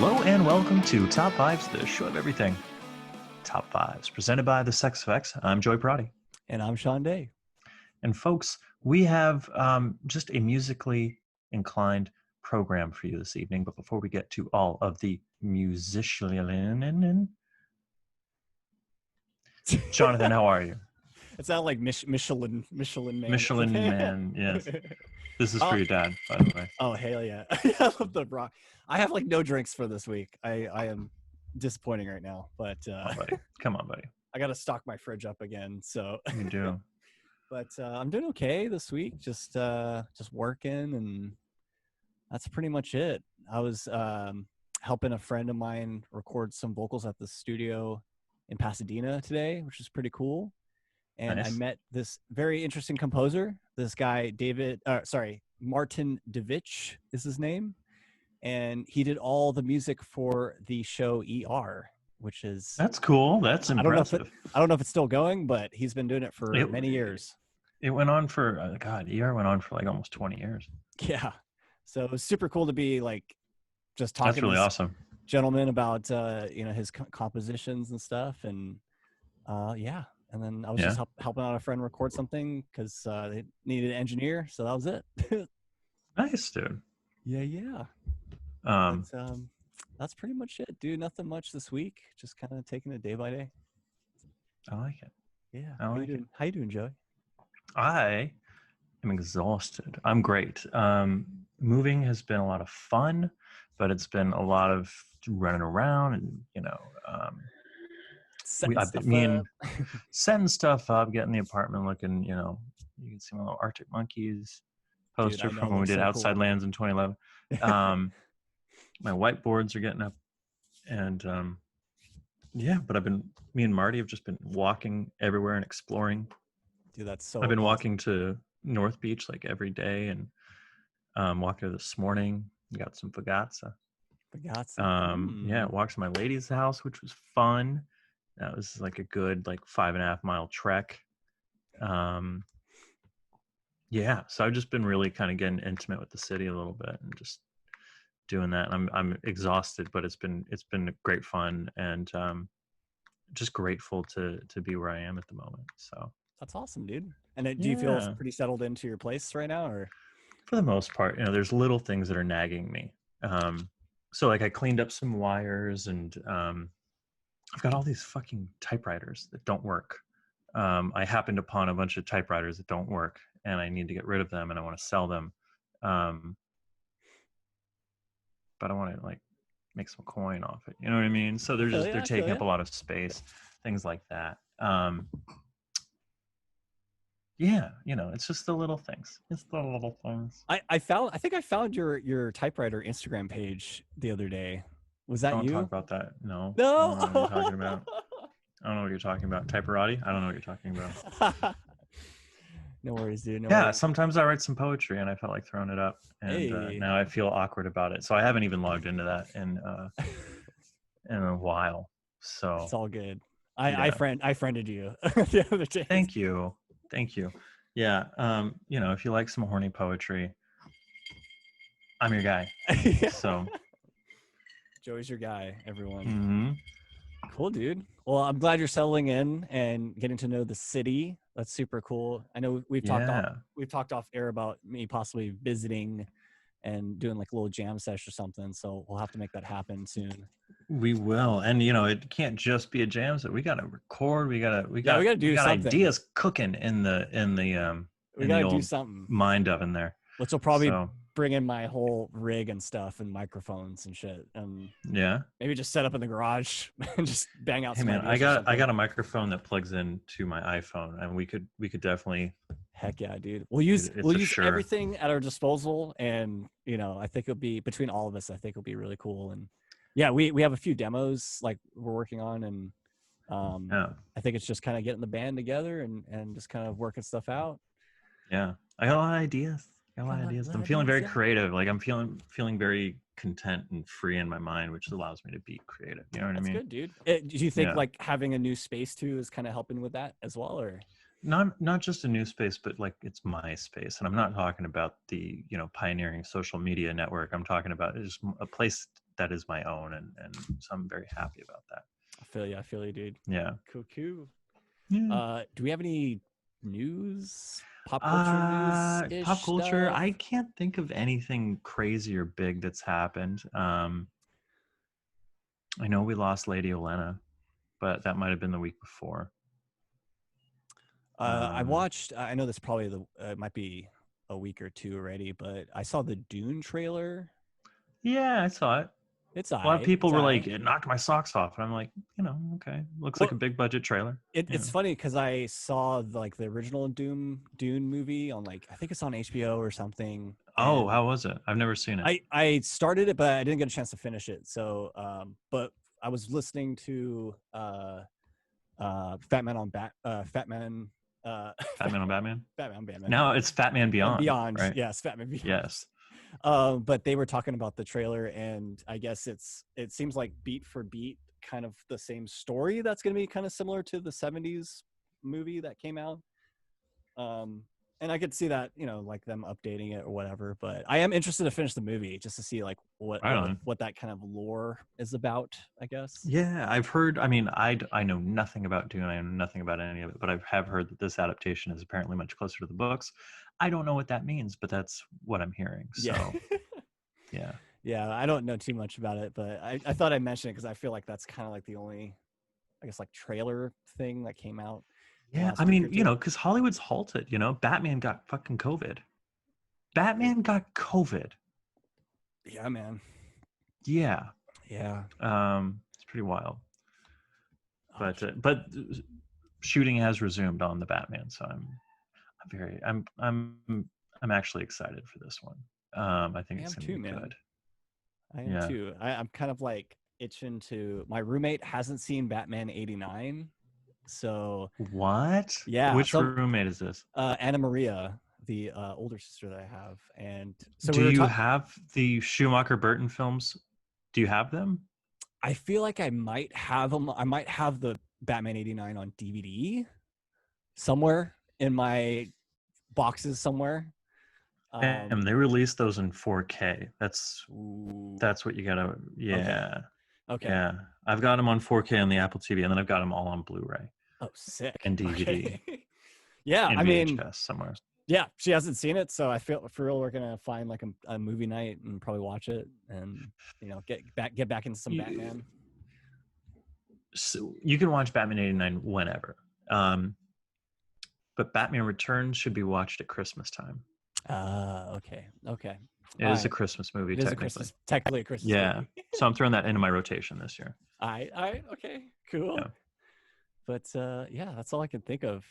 Hello and welcome to Top Fives, the show of everything. Top Fives, presented by the Sex Effects. I'm Joey Parati. And I'm Shaun Day. And folks, we have just a musically inclined program for you this evening. But before we get to all of the musician, Jonathan, how are you? It sounded like Michelin Man. Michelin Man, yes. This is for your dad, by the way. Oh, hell yeah. I love the rock. I have like no drinks for this week. I am disappointing right now, but Come on, buddy. I got to stock my fridge up again. So You do. But I'm doing okay this week. Just working, and that's pretty much it. I was helping a friend of mine record some vocals at the studio in Pasadena today, which is pretty cool. And Nice. I met this very interesting composer. This guy, Martin Devich is his name. And he did all the music for the show ER, which is... That's cool. That's impressive. I don't know if it's still going, but he's been doing it for many years. It went on for, ER went on for like almost 20 years. Yeah. So it was super cool to be like just talking That's really to this awesome. gentleman about, his compositions and stuff. And yeah. And then I was just helping out a friend record something because they needed an engineer. So that was it. Nice, dude. Yeah. That's pretty much it, dude. Nothing much this week. Just kind of taking it day by day. I like it. Yeah. How you doing, Joey? I am exhausted. I'm great. Moving has been a lot of fun, but it's been a lot of running around and, setting stuff up, getting the apartment looking, you can see my little Arctic Monkeys poster from when we did Outside Lands in 2011. My whiteboards are getting up, and but me and Marty have just been walking everywhere and exploring. Dude, that's so I've been walking to North Beach like every day, and walked there this morning. Got some fagazza. Walked to my lady's house, which was fun. That was like a good 5.5 mile trek. So I've just been really kind of getting intimate with the city a little bit and just doing that. I'm exhausted, but it's been great fun, and just grateful to be where I am at the moment. So that's awesome, dude. And do you feel pretty settled into your place right now, or? For the most part, there's little things that are nagging me. So I cleaned up some wires, and I've got all these fucking typewriters that don't work. I happened upon a bunch of typewriters that don't work, and I need to get rid of them, and I want to sell them. But I want to make some coin off it. You know what I mean? So they're taking up a lot of space, things like that. It's just the little things. It's the little things. I think I found your typewriter Instagram page the other day. Was that you? Don't talk about that. No. No. I don't know what you're talking about. I don't know what you're talking about. Typerati? I don't know what you're talking about. No worries, dude. Sometimes I write some poetry and I felt like throwing it up, and now I feel awkward about it. So I haven't even logged into that in a while. So it's all good. I friended you the other day. Thank you. Yeah. If you like some horny poetry, I'm your guy. So Joey's your guy, everyone. Mm-hmm. Cool, dude. Well, I'm glad you're settling in and getting to know the city. That's super cool. I know we've talked off air about me possibly visiting and doing like a little jam sesh or something. So we'll have to make that happen soon. We will. And it can't just be a jam set. We got to record. We got do something. Ideas cooking in the do something mind oven there. Which will probably bring in my whole rig and stuff and microphones and shit. And maybe just set up in the garage and just bang out. Hey man, I got a microphone that plugs into my iPhone, and we could definitely. Heck yeah, dude. We'll use everything at our disposal, and I think it'll be between all of us. I think it'll be really cool. And yeah, we have a few demos like we're working on, and I think it's just kind of getting the band together and just kind of working stuff out. Yeah, I got a lot of ideas. I'm feeling very creative. Like I'm feeling very content and free in my mind, which allows me to be creative. You know what I mean? That's good, dude. Do you think like having a new space too is kind of helping with that as well, or? Not just a new space, but like it's my space. And I'm not talking about the, pioneering social media network. I'm talking about just a place that is my own, and so I'm very happy about that. I feel you, dude. Yeah. Cool. Yeah. Do we have any news? Pop culture news Pop ish culture. stuff? I can't think of anything crazy or big that's happened. I know we lost Lady Olenna, but that might have been the week before. I watched. I know this probably it might be a week or two already, but I saw the Dune trailer. Yeah, I saw it. It's A lot of alright. people It's were like, alright. it knocked my socks off. And I'm like, okay. Looks like Well, a big budget trailer. it's funny because I saw the original Dune movie on I think it's on HBO or something. Oh, And how was it? I've never seen it. I started it, but I didn't get a chance to finish it. So, but I was listening to Fat Man on Fat Man Fat Man on Batman? Fat Man on Batman. Now it's Fat Man And Beyond, Beyond, right? yes, Fat Man Beyond. Yes. But they were talking about the trailer, and I guess it seems like beat for beat, kind of the same story that's going to be kind of similar to the '70s movie that came out. And I could see that, like them updating it or whatever. But I am interested to finish the movie just to see like what that kind of lore is about, I guess. Yeah, I've heard. I mean, I know nothing about Dune. I know nothing about any of it, but I have heard that this adaptation is apparently much closer to the books. I don't know what that means, but that's what I'm hearing. So, yeah. Yeah, I don't know too much about it, but I thought I'd mention it because I feel like that's kind of like the only, I guess, like trailer thing that came out. Yeah, I mean, because Hollywood's halted. Batman got fucking COVID. Batman got COVID. Yeah, man. Yeah. Yeah. It's pretty wild. But shooting has resumed on the Batman, so I'm actually excited for this one. I think it's gonna be good. I am too. I'm kind of like itching to. My roommate hasn't seen Batman '89, so what? Yeah. Which roommate is this? Anna Maria, the older sister that I have, and so do you have the Schumacher Burton films? Do you have them? I feel like I might have them. I might have the Batman '89 on DVD somewhere in my boxes somewhere. And they released those in 4K. That's what you gotta. Yeah. Okay. Yeah, I've got them on 4K on the Apple TV, and then I've got them all on Blu-ray. Oh, sick. And DVD. Okay. Yeah, and VHS somewhere. Yeah, she hasn't seen it, so I feel for real we're gonna find like a movie night and probably watch it, and get back into some Batman. So you can watch Batman '89 whenever, but Batman Returns should be watched at Christmas time. Okay. It is a Christmas movie, technically a Christmas movie. So I'm throwing that into my rotation this year. Okay, cool. Yeah. But that's all I can think of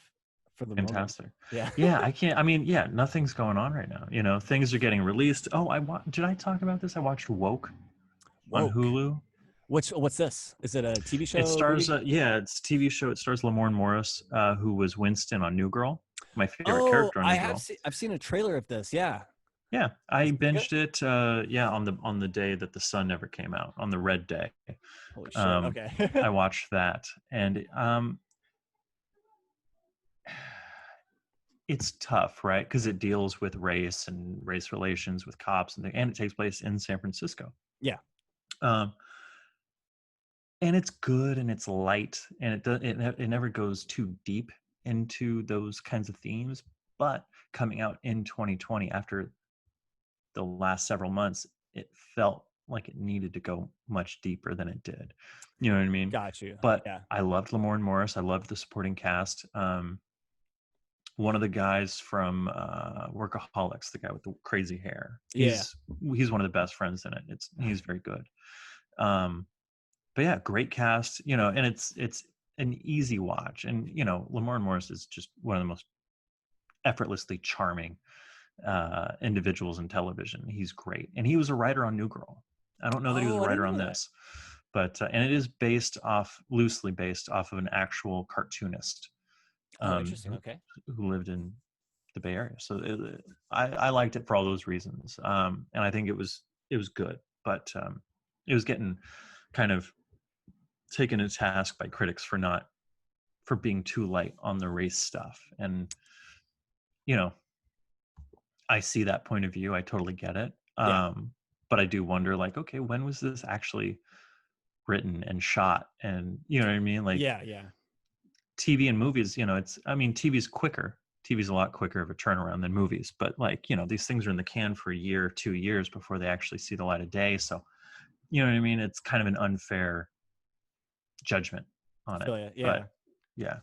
for the Fantastic. Moment. Yeah. I can't. I mean, nothing's going on right now. Things are getting released. Oh, did I talk about this? I watched Woke on Hulu. What's this? Is it a TV show? It stars, it's a TV show. It stars Lamorne Morris, who was Winston on New Girl, my favorite character on New Girl. I've seen a trailer of this. Yeah. Yeah, I binged it. On the day that the sun never came out, on the red day. Holy shit! Okay. I watched that, and it's tough, right? Because it deals with race and race relations with cops, and it takes place in San Francisco. Yeah. And it's good and it's light, and it never goes too deep into those kinds of themes. But coming out in 2020, after the last several months, it felt like it needed to go much deeper than it did. You know what I mean? Got you. But I loved Lamorne Morris. I loved the supporting cast. One of the guys from Workaholics, the guy with the crazy hair, he's one of the best friends in it. He's very good. But yeah, great cast, and it's an easy watch. And, Lamorne Morris is just one of the most effortlessly charming individuals in television. He's great. And he was a writer on New Girl. I don't know that he was a writer on this, but, and it is loosely based off of an actual cartoonist. Interesting. Okay. Who lived in the Bay Area. So I liked it for all those reasons. And I think it was good, but it was getting kind of taken to task by critics for being too light on the race stuff. And, I see that point of view. I totally get it. but I do wonder, like, okay, when was this actually written and shot? And you know what I mean? Like, yeah. TV and movies, TV's quicker. TV's a lot quicker of a turnaround than movies, but like, these things are in the can for a year, 2 years before they actually see the light of day. So, you know what I mean? It's kind of an unfair judgment I on it, feel you. Yeah. but yeah,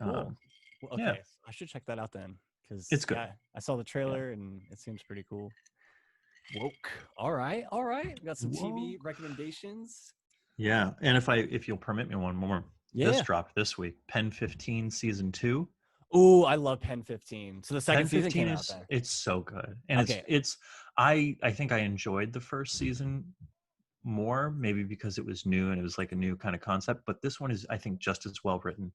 Cool. Well, yeah, okay, I should check that out then, because it's good. I saw the Yeah. trailer and it seems pretty cool. Woke. All right. We got some Whoa. TV recommendations. Yeah, and if you'll permit me one more, this Yeah. dropped this week. Pen 15 season 2. Oh, I love Pen 15. So the second Pen season 15 came out is then. it's so good, and Okay. I think I enjoyed the first season more, maybe because it was new and it was like a new kind of concept. But this one is, I think, just as well written,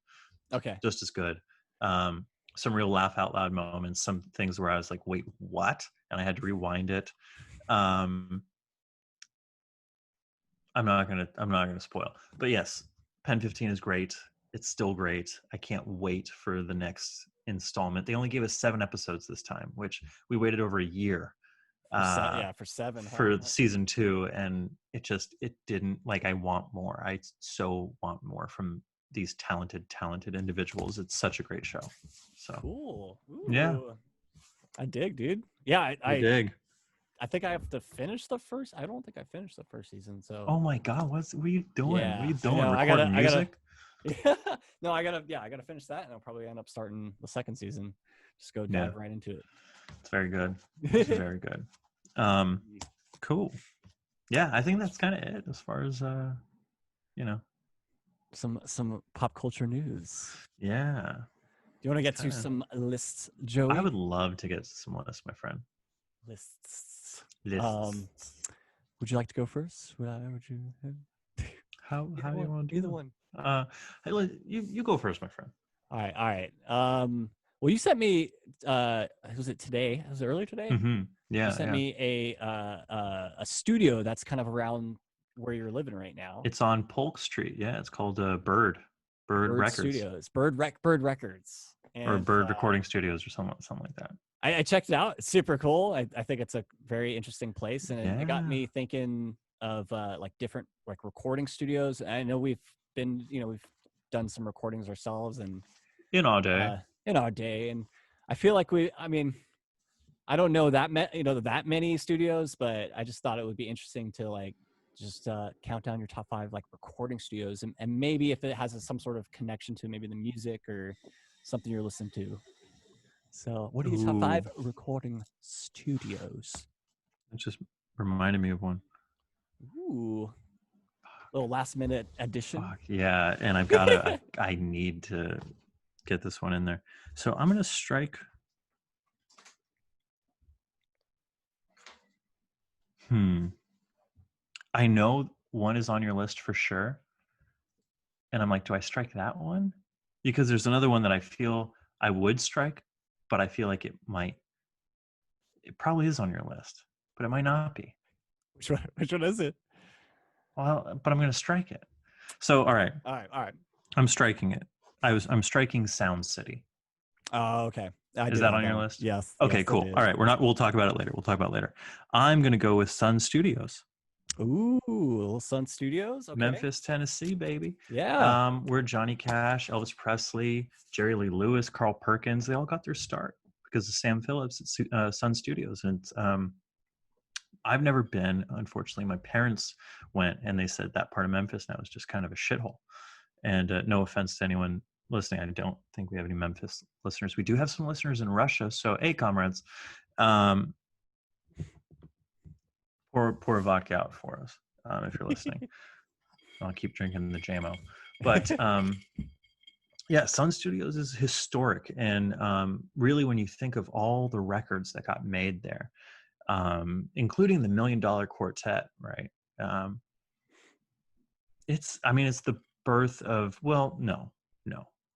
Okay. just as good. Um, some real laugh out loud moments, some things where I was like, "Wait, what?" and I had to rewind it. Um, I'm not gonna spoil, but yes, Pen 15 is great. It's still great. I can't wait for the next installment. They only gave us 7 episodes this time, which we waited over a year For 7, huh? for season 2, and it didn't, like, I want more. I so want more from these talented individuals. It's such a great show. So Cool. Ooh. yeah, I dig, dude. Yeah, I dig. I think I have to finish the first. I don't think I finished the first season. So Oh my god, what are you doing? What are yeah, you I doing? know. Recording music? Yeah. No, I gotta finish that, and I'll probably end up starting the second season. Just go Yeah, dive right into it's very good. It's it. very good. Cool. Yeah, I think that's kind of it as far as you know. Some pop culture news. Yeah. Do you want to get to some lists, Joey? I would love to get to some lists, my friend. Lists. Lists. Would you like to go first? Would you? How do you want to do either them? one? Hey, you go first, my friend. All right. Well, you sent me. Was it today? Was it earlier today? Mm-hmm. Yeah. You sent me a studio that's kind of around where you're living right now. It's on Polk Street. Yeah, it's called Bird Records Studios, Bird Records, or and Bird Recording Studios or something like that. I checked it out. It's super cool. I think it's a very interesting place, and it got Yeah. me thinking of like different like recording studios. I know we've done some recordings ourselves, and in our day, and I feel like I don't know that that many studios, but I just thought it would be interesting to like just count down your top 5 like recording studios, and maybe if it has some sort of connection to maybe the music or something you're listening to. So, what are your top 5 recording studios? It just reminded me of one. Ooh, little last minute addition. Fuck, yeah, and I've got to. I need to get this one in there. So I'm gonna strike. I know one is on your list for sure, and I'm like, do I strike that one? Because there's another one that I feel I would strike, but I feel like it probably is on your list, but it might not be. Which one is it? Well, but I'm going to strike it. So, all right. I'm striking it. I'm striking Sound City. Oh, okay. Is that on your list? Yes. Okay, yes, cool. All right. We'll talk about it later. I'm going to go with Sun Studios. Ooh, Little Sun Studios. Okay. Memphis, Tennessee, baby. Yeah. Where Johnny Cash, Elvis Presley, Jerry Lee Lewis, Carl Perkins, they all got their start because of Sam Phillips at Sun Studios. And I've never been, unfortunately. My parents went and they said that part of Memphis now is just kind of a shithole. And no offense to anyone listening, I don't think we have any Memphis listeners. We do have some listeners in Russia. So, hey, comrades, pour vodka out for us if you're listening. I'll keep drinking the JMO. But yeah, Sun Studios is historic. And really, when you think of all the records that got made there, including the $1 Million Quartet, right? It's the birth of, well, no.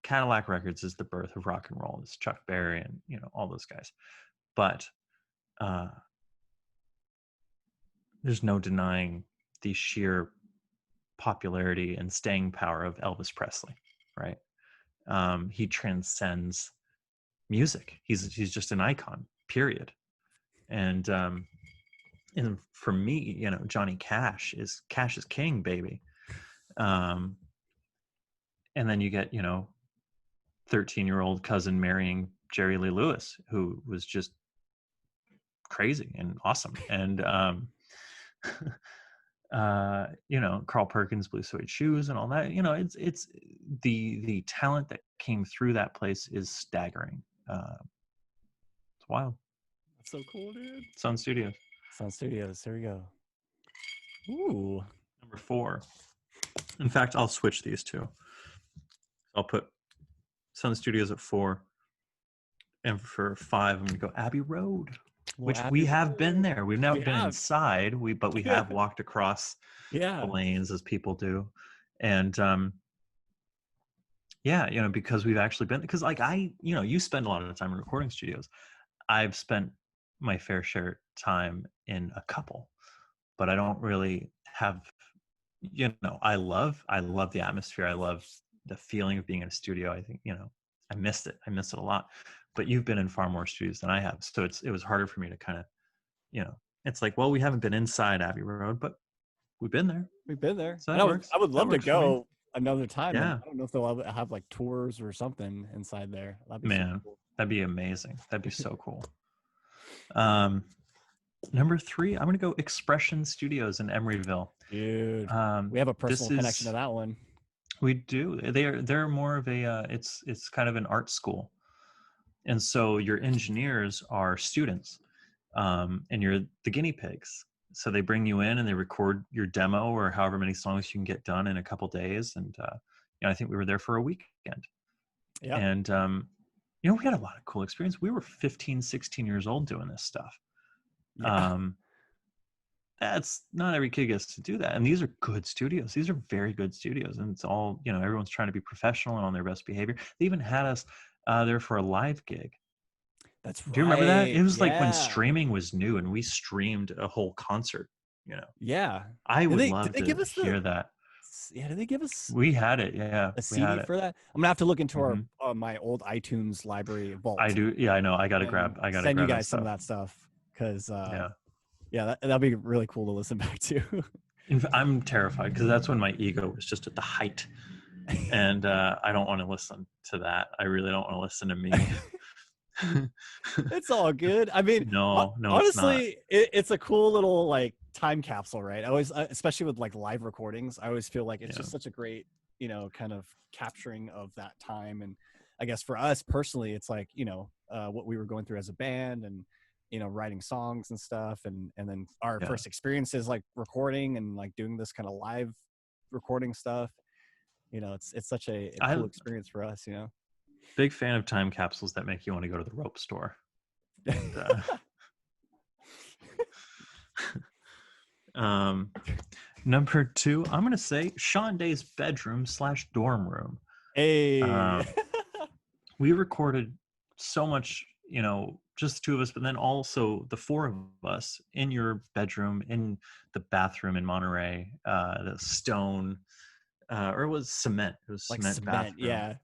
Cadillac Records is the birth of rock and roll. It's Chuck Berry and, all those guys. But there's no denying the sheer popularity and staying power of Elvis Presley, right? He transcends music. He's just an icon, period. And and for me, you know, Johnny Cash is king, baby. Um, and then you get, you know, 13-year-old cousin marrying Jerry Lee Lewis, who was just crazy and awesome. And you know, Carl Perkins, Blue Suede Shoes, and all that. You know, it's the talent that came through that place is staggering. It's wild. That's so cool, dude. Sun Studios. Sun Studios. Here we go. Ooh. Number 4. In fact, I'll switch these two. I'll put Sun Studios at 4, and for 5, I'm gonna go Abbey Road, which Abbey we have Road. been there. We've not been inside, but we have walked across the lanes as people do, and yeah, you know, because we've actually been, because like you know, you spend a lot of time in recording studios. I've spent my fair share time in a couple, but I don't really have, you know, I love the atmosphere. I love the feeling of being in a studio. I think, you know, I miss it a lot. But you've been in far more studios than I have, so it was harder for me to kind of, you know, it's like, well, we haven't been inside Abbey Road, but we've been there. We've been there. So that works. I would love to go another time. Yeah. And I don't know if they'll have like tours or something inside there. That'd be Man, cool. that'd be amazing. That'd be so cool. Number 3, I'm gonna go Expression Studios in Emeryville. Dude, we have a personal connection to that one. We do. They're more of a it's kind of an art school, and so your engineers are students, and you're the guinea pigs. So they bring you in and they record your demo or however many songs you can get done in a couple days. And you know, I think we were there for a weekend. Yeah. And you know, we had a lot of cool experience. We were 15, 16 years old doing this stuff. Yeah. That's not every kid gets to do that. And these are good studios. These are very good studios. And it's all, you know, everyone's trying to be professional and on their best behavior. They even had us there for a live gig. That's right. Do you remember that? It was like when streaming was new and we streamed a whole concert, you know. Yeah. I would love to hear that. Yeah, did they give us? We had it, yeah. A CD for that? I'm gonna have to look into our my old iTunes library vault. I do, yeah, I know. I gotta send you guys some of that stuff, because that'd be really cool to listen back to. I'm terrified because that's when my ego was just at the height, and I don't want to listen to that. I really don't want to listen to me. It's all good. I mean, no, honestly, it's a cool little like time capsule, right? I always, especially with like live recordings, I always feel like it's just such a great, you know, kind of capturing of that time. And I guess for us personally, it's like, you know, what we were going through as a band, and, you know, writing songs and stuff, and then our first experiences like recording and like doing this kind of live recording stuff. You know, it's such a cool experience for us, you know. Big fan of time capsules that make you want to go to the rope store. And, number 2, I'm gonna say Shaun Day's bedroom / dorm room. Hey, we recorded so much, you know, just the 2 of us, but then also the 4 of us in your bedroom, in the bathroom in Monterey, the stone, or it was cement. It was like cement bathroom. Yeah.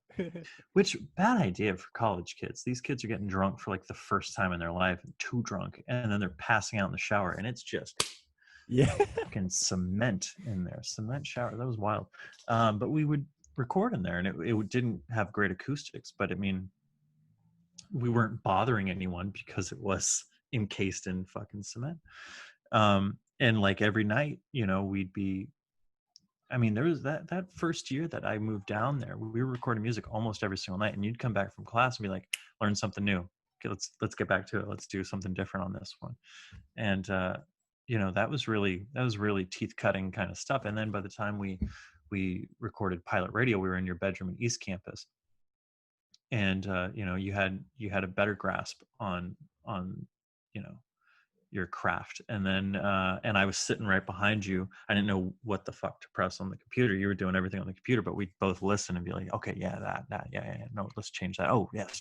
Which, bad idea for college kids. These kids are getting drunk for like the first time in their life, too drunk, and then they're passing out in the shower, and it's just fucking cement in there. Cement shower. That was wild. But we would record in there, and it didn't have great acoustics, but I mean, we weren't bothering anyone because it was encased in fucking cement. And like every night, you know, we'd be, I mean, there was that first year that I moved down there, we were recording music almost every single night, and you'd come back from class and be like, learn something new. Okay, let's get back to it. Let's do something different on this one. And you know, that was really teeth cutting kind of stuff. And then by the time we recorded Pilot Radio, we were in your bedroom in East Campus, and you know, you had a better grasp on you know, your craft. And then and I was sitting right behind you. I didn't know what the fuck to press on the computer. You were doing everything on the computer, but we'd both listen and be like, okay, yeah, that, yeah, no, let's change that. Oh yes,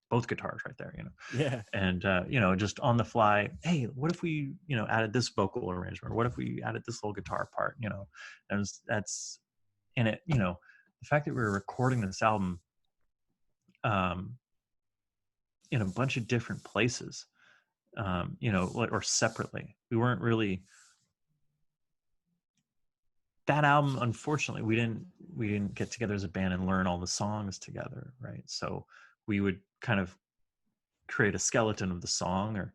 both guitars right there, you know. Yeah. And you know, just on the fly, hey, what if we, you know, added this vocal arrangement, or what if we added this little guitar part, you know. And that's in it, you know, the fact that we were recording this album in a bunch of different places, or separately. We weren't really that album. Unfortunately, we didn't get together as a band and learn all the songs together, right? So we would kind of create a skeleton of the song,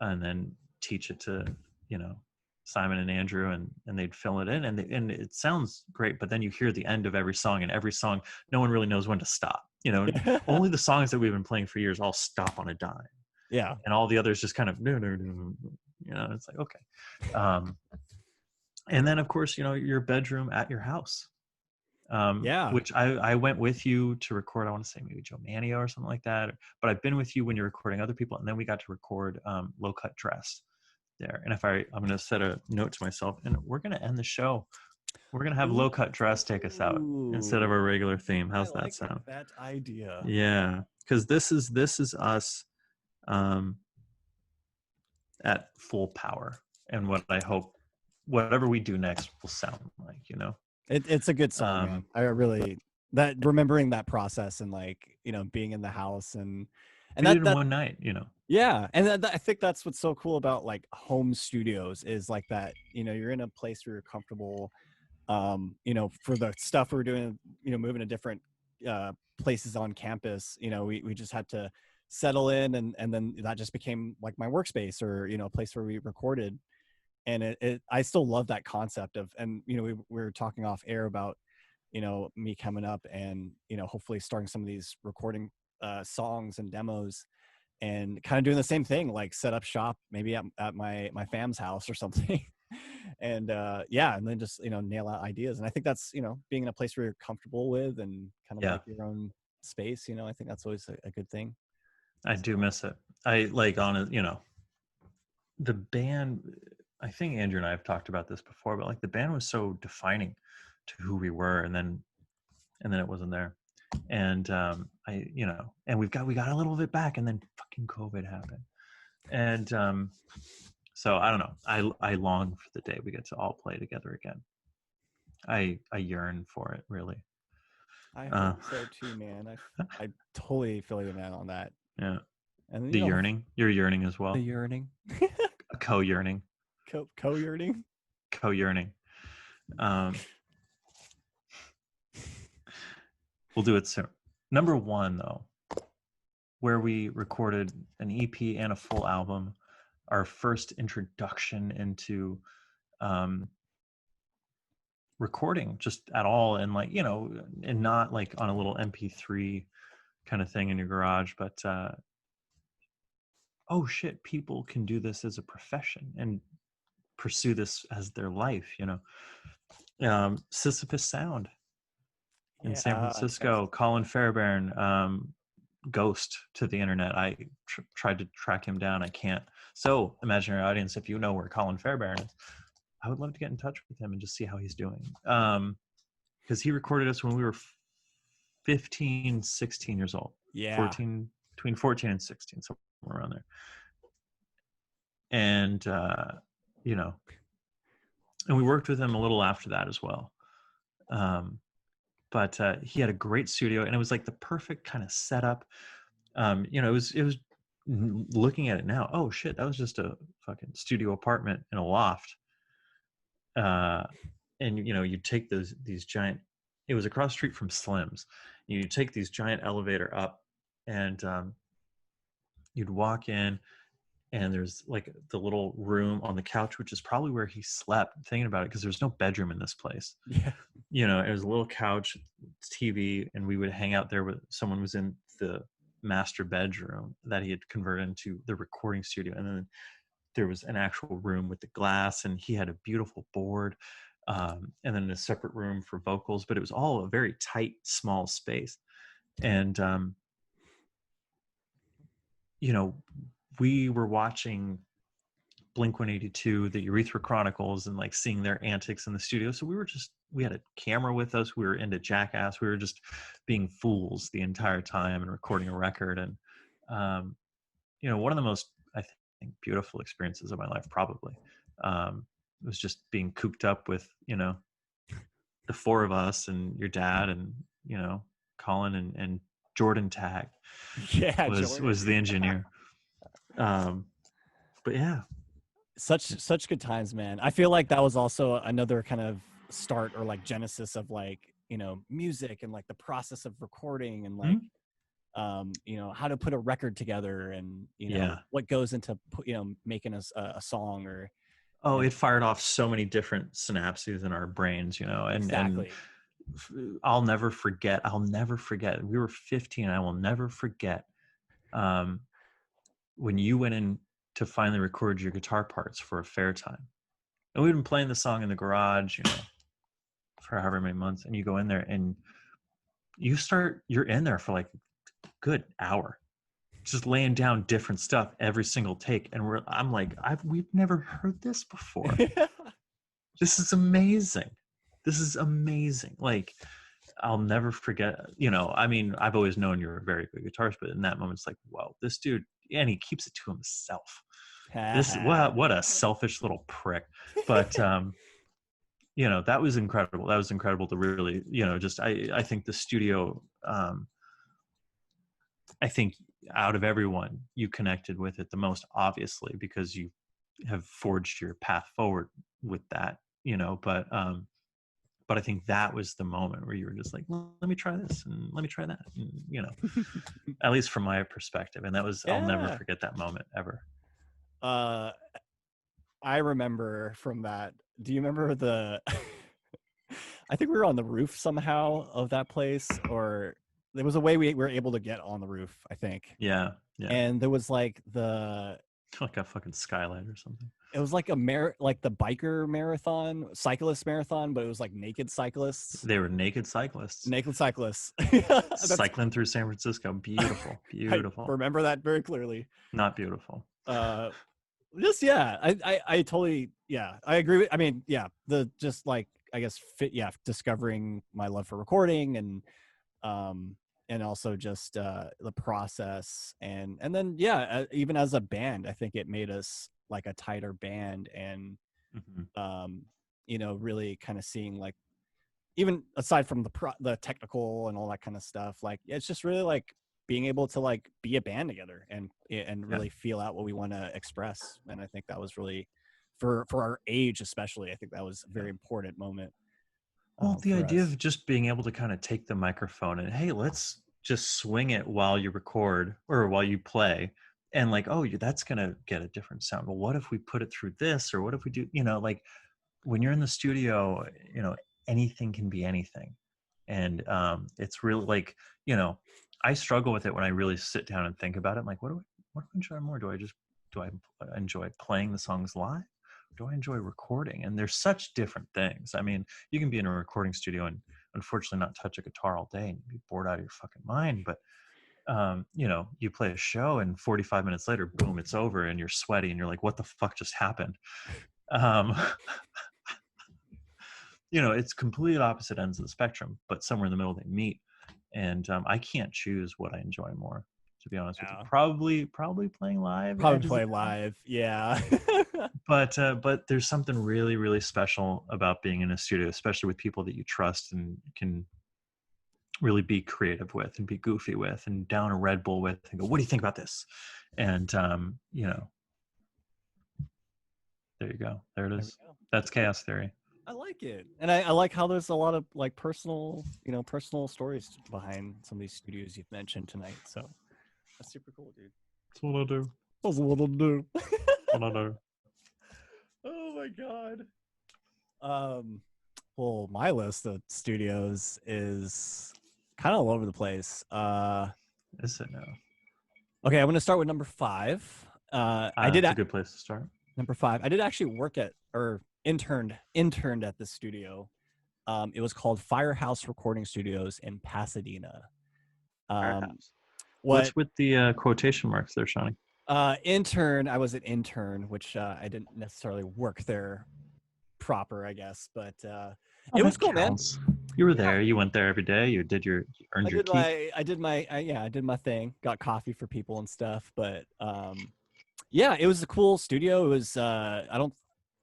and then teach it to Simon and Andrew, and they'd fill it in, and it sounds great. But then you hear the end of every song, and every song, no one really knows when to stop. Only the songs that we've been playing for years all stop on a dime. Yeah. And all the others just kind of, it's like, okay. And then of course, your bedroom at your house. Which I went with you to record. I want to say maybe Joe Manio or something like that. But I've been with you when you're recording other people, and then we got to record Low Cut Dress there. And I'm going to set a note to myself, and we're going to end the show. We're going to have Low Cut Dress take us out instead of our regular theme. How's that sound? That idea. Yeah, because this is us at full power, and what I hope whatever we do next will sound like. It's a good song, man. I really remembering that process, and being in the house, and we did it in one night. Yeah, and I think that's what's so cool about like home studios is like that. You're in a place where you're comfortable. For the stuff we're doing, moving to different places on campus, we just had to settle in, and then that just became like my workspace, or a place where we recorded. And I still love that concept of, and we were talking off air about me coming up and hopefully starting some of these recording songs and demos, and kind of doing the same thing, like set up shop maybe at my fam's house or something. And and then just nail out ideas. And I think that's being in a place where you're comfortable with, and kind of like your own space. I think that's always a good thing. I do miss it. I like on it, the band. I think Andrew and I have talked about this before, but like the band was so defining to who we were, and then it wasn't there. And and we got a little bit back, and then fucking COVID happened. And so I don't know. I long for the day we get to all play together again. I yearn for it, really. I hope so too, man. I totally feel you, man, on that. Yeah. And the yearning. You're yearning as well. The yearning. Co-yearning. Co-yearning. Co-yearning. We'll do it soon. Number one, though, where we recorded an EP and a full album, our first introduction into recording just at all, and and not like on a little MP3 kind of thing in your garage, but oh shit, people can do this as a profession and pursue this as their life. Sisyphus Sound in San Francisco. Colin Fairbairn, ghost to the internet. I tried to track him down. I can't. So, imaginary audience, if you know where Colin Fairbairn is, I would love to get in touch with him and just see how he's doing. Because he recorded us when we were 15, 16 years old. Yeah. Between 14 and 16, somewhere around there. And, and we worked with him a little after that as well. But he had a great studio, and it was like the perfect kind of setup. It was looking at it now. Oh shit, that was just a fucking studio apartment in a loft. And you take these giant. It was across the street from Slim's. You take these giant elevator up, and you'd walk in, and there's like the little room on the couch, which is probably where he slept. Thinking about it, because there's no bedroom in this place. Yeah. It was a little couch, TV, and we would hang out there with someone who was in the master bedroom that he had converted into the recording studio. And then there was an actual room with the glass, and he had a beautiful board, and then a separate room for vocals, but it was all a very tight, small space. And, we were watching Blink-182, the Urethra Chronicles, and like seeing their antics in the studio. So we had a camera with us. We were into Jackass. We were just being fools the entire time and recording a record. And, one of the most, I think, beautiful experiences of my life, probably, was just being cooped up with, the four of us and your dad and, Colin and Jordan Tag yeah, was the engineer. But yeah, such good times, man. I feel like that was also another kind of start or like genesis of like, you know, music and like the process of recording and like you know, how to put a record together and, you know, what goes into, you know, making a song or. Oh, it fired off so many different synapses in our brains, you know, and I'll never forget. We were 15. I will never forget when you went in to finally record your guitar parts for a fair time. And we'd been playing the song in the garage, you know, for however many months. And you go in there and you're in there for like a good hour, just laying down different stuff every single take. And I'm like, we've never heard this before. This is amazing. Like, I'll never forget, you know, I mean, I've always known you're a very good guitarist, but in that moment, it's like, whoa, this dude, and he keeps it to himself. What a selfish little prick. But, you know, that was incredible. That was incredible to really, you know, just, I think the studio, I think out of everyone, you connected with it the most, obviously, because you have forged your path forward with that, you know, but I think that was the moment where you were just like, well, let me try this and let me try that, and, you know, at least from my perspective. And that was, I'll never forget that moment ever. I remember from that. Do you remember I think we were on the roof somehow of that place, or there was a way we were able to get on the roof, I think. Yeah. And there was like like a fucking skylight or something. It was like like the biker marathon, cyclist marathon, but it was like naked cyclists. They were naked cyclists. Cycling through San Francisco. Beautiful. I remember that very clearly. Not beautiful. Just, yeah, I totally, yeah, I agree with, I mean, yeah, just like, I guess, discovering my love for recording and also just the process and then, yeah, even as a band, I think it made us like a tighter band and you know, really kind of seeing like, even aside from the technical and all that kind of stuff, like it's just really like being able to like be a band together and really feel out what we want to express. And I think that was really for our age, especially, I think that was a very important moment. Well, the idea of just being able to kind of take the microphone and, hey, let's just swing it while you record or while you play, and like, oh, that's going to get a different sound. Well, what if we put it through this, or what if we do, you know, like when you're in the studio, you know, anything can be anything. And it's really like, you know, I struggle with it when I really sit down and think about it. I'm like, what do I enjoy more? Do I enjoy playing the songs live? Do I enjoy recording? And there's such different things. I mean, you can be in a recording studio and unfortunately not touch a guitar all day and be bored out of your fucking mind. But you know, you play a show and 45 minutes later, boom, it's over and you're sweaty and you're like, what the fuck just happened? You know, it's complete opposite ends of the spectrum, but somewhere in the middle they meet. And I can't choose what I enjoy more, to be honest with you. Probably playing live. Probably play live, yeah. But there's something really, really special about being in a studio, especially with people that you trust and can really be creative with and be goofy with and down a Red Bull with and go, what do you think about this? And you know, there you go. There it is. That's Chaos Theory. I like it. And I like how there's a lot of like personal stories behind some of these studios you've mentioned tonight. So that's super cool, dude. That's what I do. That's what I do. What I do. Oh my God. Well, my list of studios is kind of all over the place. Is it now? Okay, I'm going to start with number 5. That's a good place to start. Number 5. I did actually work at or interned at this studio. It was called Firehouse Recording Studios in Pasadena. What's with the quotation marks there, Shawnee? Intern. I was an intern, which I didn't necessarily work there proper, I guess, but it was cool, counts. Man. You were there. You went there every day. You earned your keep. I did my thing. Got coffee for people and stuff. But yeah, it was a cool studio. It was. I don't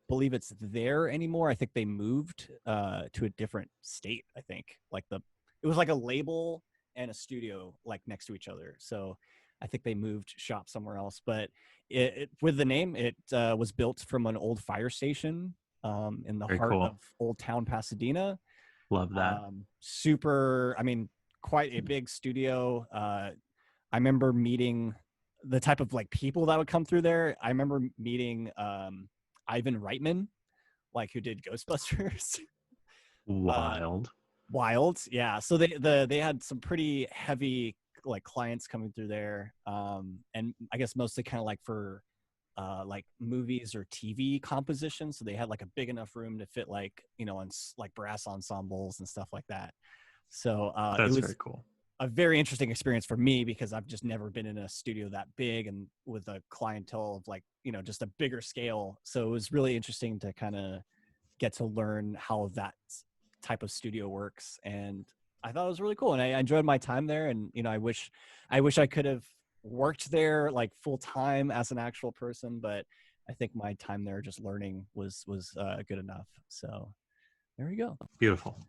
believe it's there anymore. I think they moved to a different state. I think it was like a label and a studio like next to each other. So I think they moved shop somewhere else, but with the name, it was built from an old fire station in the Very heart cool. of Old Town Pasadena. Love that. Super, I mean, quite a big studio. I remember meeting the type of like people that would come through there. I remember meeting Ivan Reitman, like who did Ghostbusters. Wild. Wild, yeah. So they had some pretty heavy like clients coming through there, and I guess mostly kind of like for like movies or TV composition. So they had like a big enough room to fit like on like brass ensembles and stuff like that. So it That's was very cool. a very interesting experience for me because I've just never been in a studio that big and with a clientele of like just a bigger scale. So it was really interesting to kind of get to learn how that type of studio works, and I thought it was really cool, and I enjoyed my time there. And I wish I could have worked there like full time as an actual person, but I think my time there just learning was good enough. So there you go. Beautiful.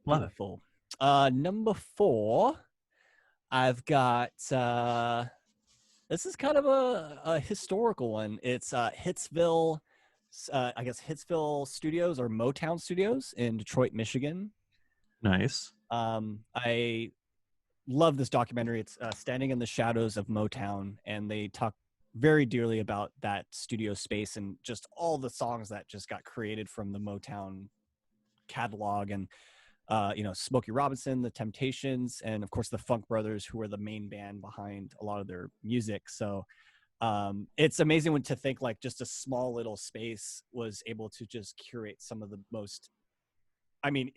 Love Beautiful. Number 4, I've got this is kind of a historical one. It's Hitsville, I guess Hitsville Studios or Motown Studios in Detroit, Michigan. it. Nice. I love this documentary. It's Standing in the Shadows of Motown, and they talk very dearly about that studio space and just all the songs that just got created from the Motown catalog. And Smokey Robinson, the Temptations, and of course the Funk Brothers, who were the main band behind a lot of their music. So it's amazing to think like just a small little space was able to just curate some of the most,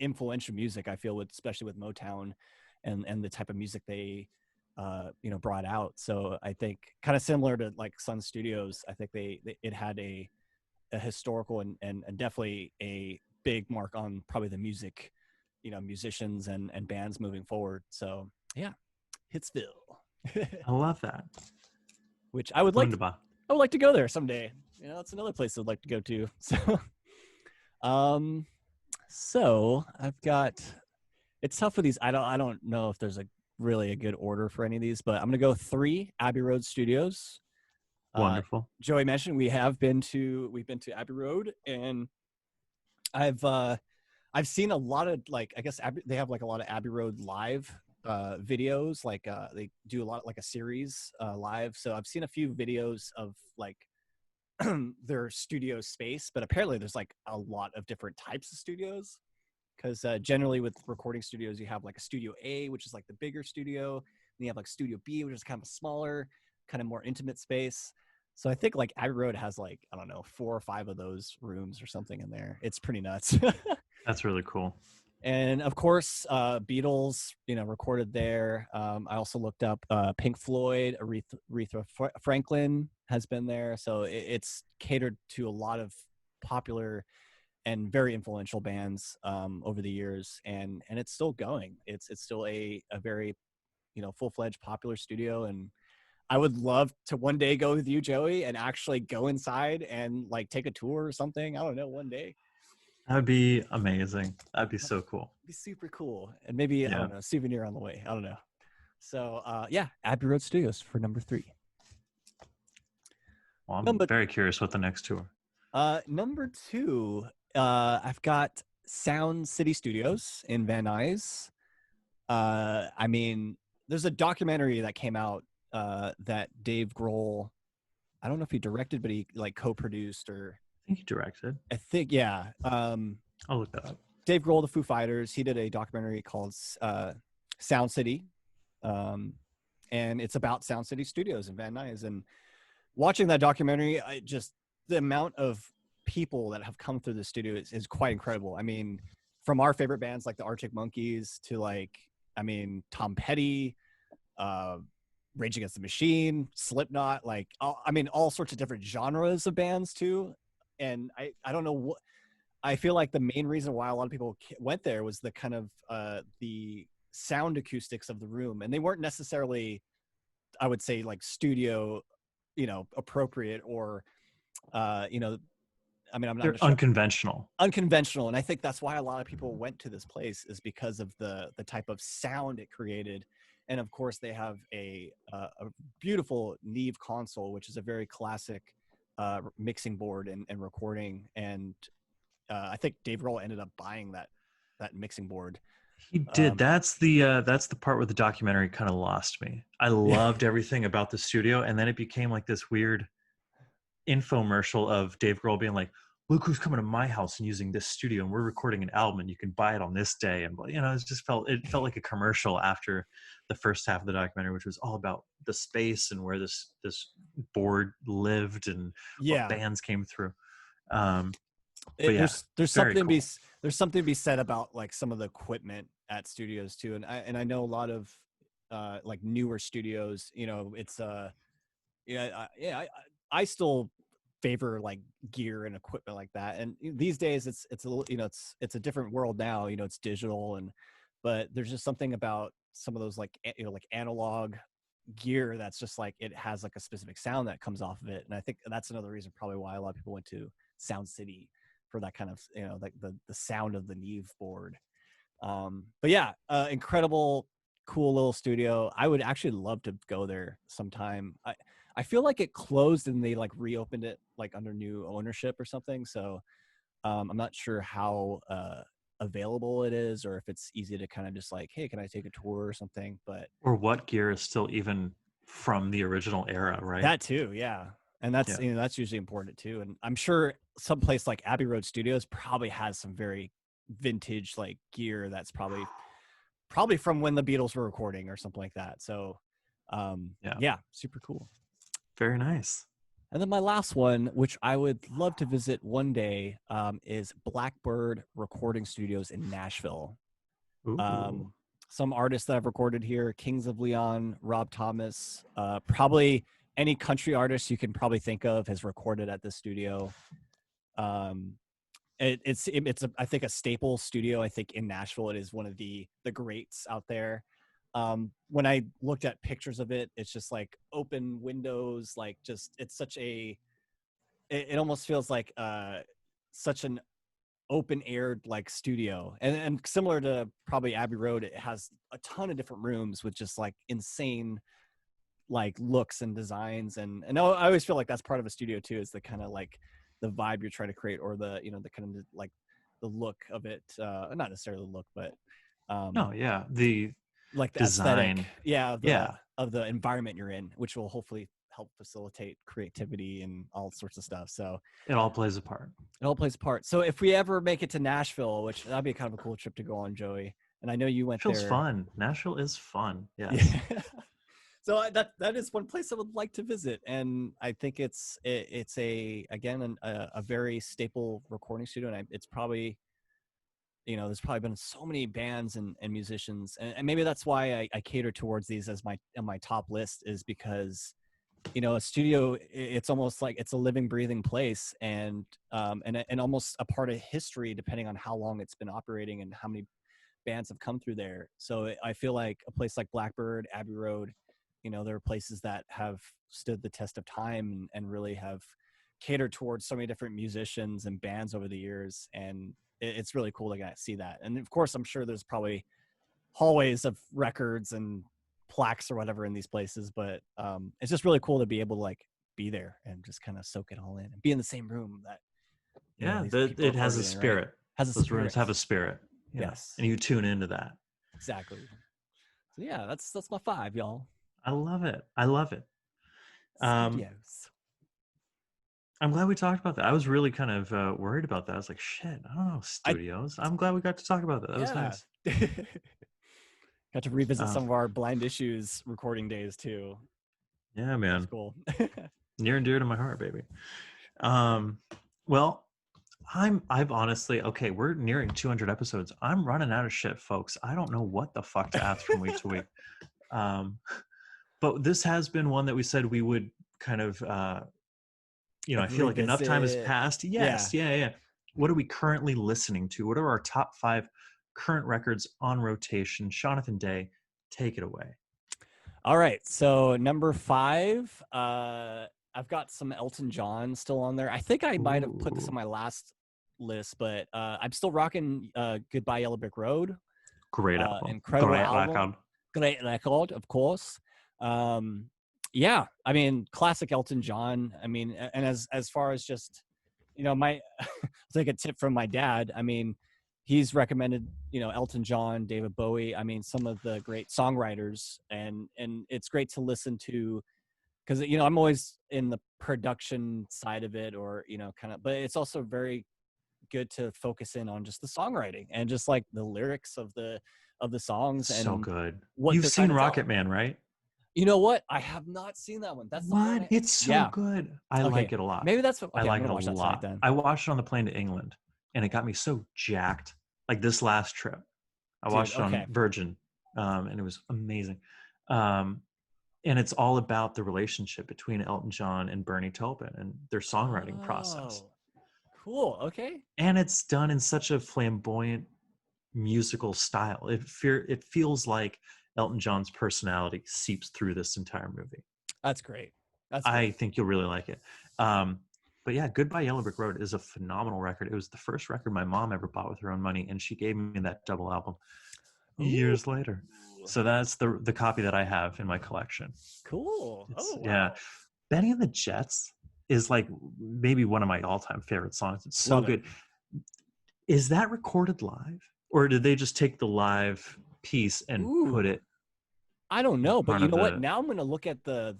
influential music, I feel, especially with Motown and the type of music they brought out. So I think kind of similar to like Sun Studios, I think it had a historical and definitely a big mark on probably the music, musicians and bands moving forward. So yeah, Hitsville. I love that. Which I would like to go there someday. That's another place I'd like to go to. So I've got, it's tough with these. I don't know if there's really a good order for any of these, but I'm gonna go 3 Abbey Road Studios. Wonderful. Joey mentioned we've been to Abbey Road, and I've seen a lot of like, I guess they have like a lot of Abbey Road live videos. Like they do a lot like a series live. So I've seen a few videos of like their studio space, but apparently there's like a lot of different types of studios. Because generally with recording studios, you have like a Studio A, which is like the bigger studio. And you have like Studio B, which is kind of a smaller, kind of more intimate space. So I think like Abbey Road has like, I don't know, 4 or 5 of those rooms or something in there. It's pretty nuts. That's really cool. And of course, Beatles, recorded there. I also looked up Pink Floyd, Aretha Franklin has been there. So it's catered to a lot of popular and very influential bands over the years, and it's still going. It's still a very full-fledged popular studio, and I would love to one day go with you, Joey, and actually go inside and like take a tour or something. I don't know, one day. That'd be amazing. That'd be so cool. It'd be super cool, and maybe I don't know, a souvenir on the way. I don't know. So yeah, Abbey Road Studios for number 3. Well, I'm very curious what the next 2 are. Number 2, I've got Sound City Studios in Van Nuys. There's a documentary that came out that Dave Grohl, I don't know if he directed, but he like co-produced, or I think he directed. I think, yeah. I'll look that up. Dave Grohl, the Foo Fighters, he did a documentary called Sound City, and it's about Sound City Studios in Van Nuys. And watching that documentary, the amount of people that have come through the studio is quite incredible. I mean, from our favorite bands like the Arctic Monkeys to like, Tom Petty, Rage Against the Machine, Slipknot, like, all sorts of different genres of bands too. And I don't know what, I feel like the main reason why a lot of people went there was the kind of the sound acoustics of the room. And they weren't necessarily, I would say, like studio, appropriate, or, I'm not They're sure. Unconventional. And I think that's why a lot of people went to this place, is because of the type of sound it created. And of course, they have a beautiful Neve console, which is a very classic mixing board and recording. And I think Dave Grohl ended up buying that mixing board. He did. That's the part where the documentary kind of lost me. I loved everything about the studio, and then it became like this weird infomercial of Dave Grohl being like, "Look who's coming to my house and using this studio, and we're recording an album, and you can buy it on this day." And it felt like a commercial after the first half of the documentary, which was all about the space and where this board lived and what bands came through. There's something cool. there's something to be said about like some of the equipment at studios too, and I know a lot of like newer studios. It's I still favor like gear and equipment like that. And these days it's a little, it's a different world now. It's digital, but there's just something about some of those like like analog gear that's just like it has like a specific sound that comes off of it. And I think that's another reason probably why a lot of people went to Sound City for that kind of like the sound of the Neve board. But yeah, incredible, cool little studio. I would actually love to go there sometime. I feel like it closed and they like reopened it like under new ownership or something. So I'm not sure how available it is, or if it's easy to kind of just like, hey, can I take a tour or something? But or what gear is still even from the original era, right? That too, yeah. And that's that's usually important too. And I'm sure some place like Abbey Road Studios probably has some very vintage like gear that's probably from when the Beatles were recording or something like that. So yeah, super cool. Very nice. And then my last one, which I would love to visit one day, is Blackbird Recording Studios in Nashville. Some artists that I've recorded here: Kings of Leon, Rob Thomas, probably any country artist you can probably think of has recorded at this studio. It's I think a staple studio. I think in Nashville, it is one of the greats out there. When I looked at pictures of it, it's just like open windows, like just it's such it almost feels like such an open air like studio, and similar to probably Abbey Road, it has a ton of different rooms with just like insane like looks and designs, and I always feel like that's part of a studio too, is the kind of like the vibe you're trying to create, or the the kind of like the look of it, not necessarily the look, but the like the design aesthetic of the environment you're in, which will hopefully help facilitate creativity and all sorts of stuff. So it all plays a part. So if we ever make it to Nashville, which that'd be kind of a cool trip to go on, Joey, and I know you went Nashville's there. Fun. Nashville is fun. Yes. Yeah. So that is one place I would like to visit, and I think it's a very staple recording studio, and it's probably, there's probably been so many bands and musicians, and maybe that's why I cater towards these as my top list, is because a studio, it's almost like it's a living, breathing place, and almost a part of history, depending on how long it's been operating and how many bands have come through there. So I feel like a place like Blackbird, Abbey Road, there are places that have stood the test of time and really have catered towards so many different musicians and bands over the years. And it's really cool to see that. And of course, I'm sure there's probably hallways of records and plaques or whatever in these places, but it's just really cool to be able to like be there and just kind of soak it all in and be in the same room that it has a spirit. Right? Those rooms have a spirit. Yes. And you tune into that. Exactly. So yeah, that's my 5, y'all. I love it. Studios. I'm glad we talked about that. I was really kind of worried about that. I was like, shit, I don't know, studios. I'm glad we got to talk about that. That was nice. Got to revisit some of our Blind Issues recording days too. Yeah, man. That's cool. Near and dear to my heart, baby. Well, I've honestly, okay, we're nearing 200 episodes. I'm running out of shit, folks. I don't know what the fuck to ask from week to week. But this has been one that we said we would kind of, I feel like enough time has passed. Yes. Yeah. What are we currently listening to? What are our top 5 current records on rotation? Jonathan Day, take it away. All right. So number 5, I've got some Elton John still on there. I think I might have put this on my last list, but I'm still rocking Goodbye Yellow Brick Road. Great album. Incredible album. great record, of course. Yeah, I mean, classic Elton John. I mean, and as far as just, my take a tip from my dad. I mean, he's recommended, Elton John, David Bowie. I mean, some of the great songwriters, and it's great to listen to, because I'm always in the production side of it, or kind of, but it's also very good to focus in on just the songwriting and just like the lyrics of the songs So and good. what You've they're trying seen to tell. Rocket Man, right? You know what? I have not seen that one. That's the one. What? It's so Yeah. good. I Okay. like it a lot. Maybe that's I okay. I'm like gonna it a watch that tonight lot. then. I watched it on the plane to England, and it got me so jacked. Like this last trip, I Dude, watched it on okay. Virgin, and it was amazing. Um, and it's all about the relationship between Elton John and Bernie Taupin and their songwriting process. Oh, cool. Okay. And it's done in such a flamboyant musical style. It feels like Elton John's personality seeps through this entire movie. That's great. That's I great. think you'll really like it. But yeah, Goodbye Yellow Brick Road is a phenomenal record. It was the first record my mom ever bought with her own money, and she gave me that double album Ooh, years later. So that's the copy that I have in my collection. cool. It's, Oh, wow. yeah, Benny and the Jets is like maybe one of my all-time favorite songs. It's so Love good. it. Is that recorded live, or did they just take the live piece and put it? I don't know, but part you of know what? the Now I'm gonna look at the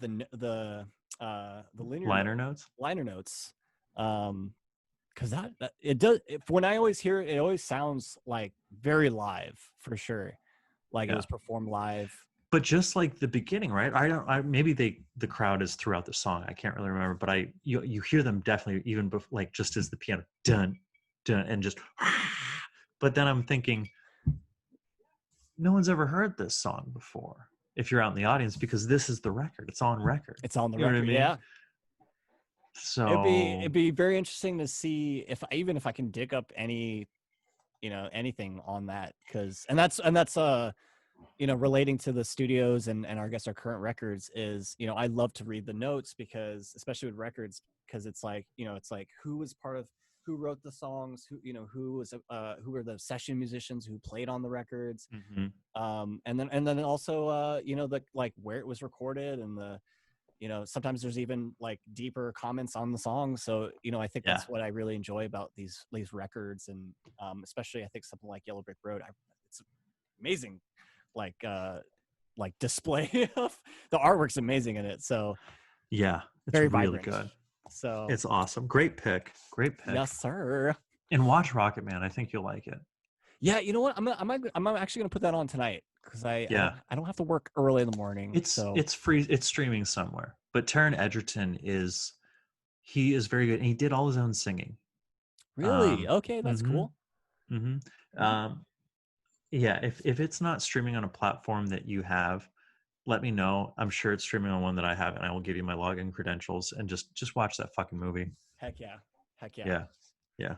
linear liner notes. liner notes, because that it does. When I always hear it, it always sounds like very live for sure, like it Yeah. was performed live. But just like the beginning, right? Maybe the crowd is throughout the song. I can't really remember, but you hear them definitely even like just as the piano dun dun and just. But then I'm thinking, no one's ever heard this song before. If you're out in the audience, because this is the record, it's on record. It's on the You know record, what I mean? yeah. So It'd be very interesting to see if I can dig up any, anything on that, because that's relating to the studios and I guess our current records is, I love to read the notes, because especially with records, because it's like, it's like who wrote the songs, who were the session musicians who played on the records, and then also the like where it was recorded, and the sometimes there's even like deeper comments on the song. So I think yeah. that's what I really enjoy about these records, and especially I think something like Yellow Brick Road, it's amazing, like display of the artwork's amazing in it. So yeah, it's very really vibrant. good. So it's awesome. Great pick. Yes, sir. And watch Rocket Man. I think you'll like it. Yeah, you know what? I'm actually gonna put that on tonight, because I don't have to work early in the morning. It's free. It's streaming somewhere. But Taron Egerton is very good, and he did all his own singing. Really? Okay, that's cool. Yeah, if it's not streaming on a platform that you have, let me know. I'm sure it's streaming on one that I have, and I will give you my login credentials and just watch that fucking movie. Heck yeah. Yeah.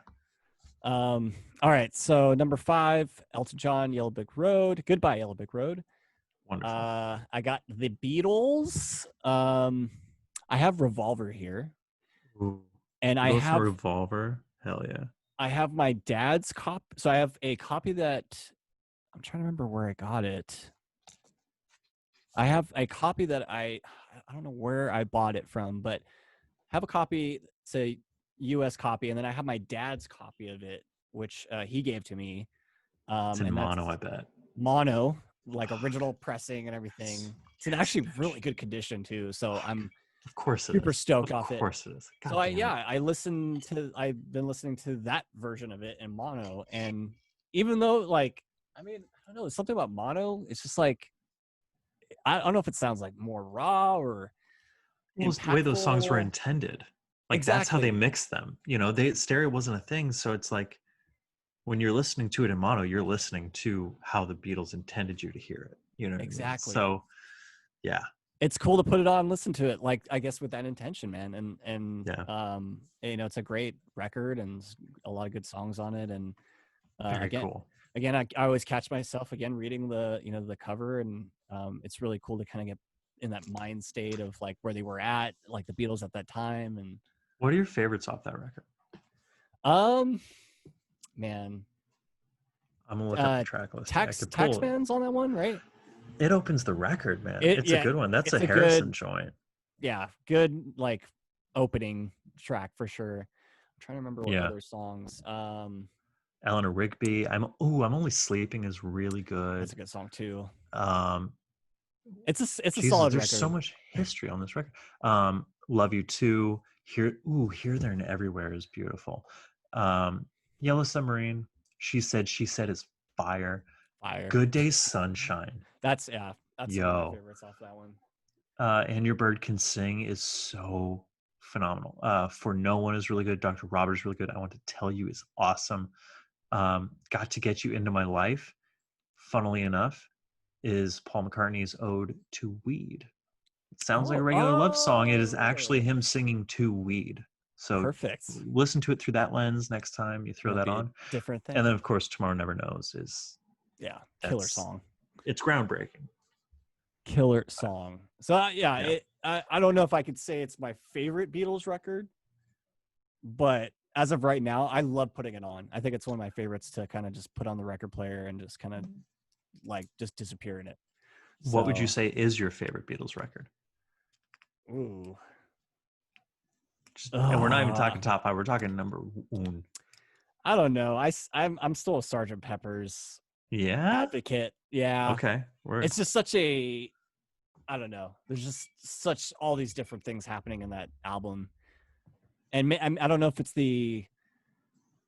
All right. So number 5, Elton John, Yellow Brick Road. Goodbye, Yellow Brick Road. Wonderful. I got the Beatles. I have Revolver here. Ooh. And I have Revolver. Hell yeah. I have my dad's copy. So I have a copy that I'm trying to remember where I got it. I have a copy that I don't know where I bought it from, but have a copy. It's a US copy, and then I have my dad's copy of it, which he gave to me. It's in mono, I bet. Mono, like original pressing and everything. It's in actually really good condition too. So I'm of course super stoked off it. Of course it is. God, so I've been listening to that version of it in mono, and even though I don't know, it's something about mono. It's just like, I don't know if it sounds like more raw or it's the way those songs were intended. Like exactly. That's how they mixed them. Stereo wasn't a thing, so it's like when you're listening to it in mono, you're listening to how the Beatles intended you to hear it. Exactly. I mean? So, yeah, it's cool to put it on, and listen to it, like I guess with that intention, man. And yeah. It's a great record and a lot of good songs on it. And very cool. Again, I always catch myself again reading the cover, and it's really cool to kind of get in that mind state of like where they were at, like the Beatles at that time. And what are your favorites off that record? Man, I'm gonna look up the track list. Taxman's on that one, right? It opens the record, man. It's a good one. That's a it's a Harrison good, joint. good like opening track for sure. I'm trying to remember what Yeah. other songs. Eleanor Rigby. I'm Only Sleeping is really good. That's a good song too. Um, it's a Jesus, solid there's record. so much history on this record. Love You Too. Here, There, and Everywhere is beautiful. Yellow Submarine. She said is fire. Fire. Good Day Sunshine. That's some of my Yo. favorites off that one. And Your Bird Can Sing is so phenomenal. For No One is really good. Dr. Robert is really good. I Want to Tell You is awesome. Got to Get You Into My Life, funnily enough, is Paul McCartney's ode to weed. It sounds like a regular love song. It is actually him singing to weed. So perfect. Listen to it through that lens next time you throw that on. Different thing. And then, of course, Tomorrow Never Knows is killer song. It's groundbreaking. Killer song. So I don't know if I could say it's my favorite Beatles record, but as of right now, I love putting it on. I think it's one of my favorites to kind of just put on the record player and just kind of like just disappear in it. What would you say is your favorite Beatles record? Ooh. And we're not even talking top 5. We're talking number 1. I don't know. I'm still a Sgt. Pepper's advocate. Yeah. Okay. It's just such a, I don't know. There's just such all these different things happening in that album, and I don't know if it's the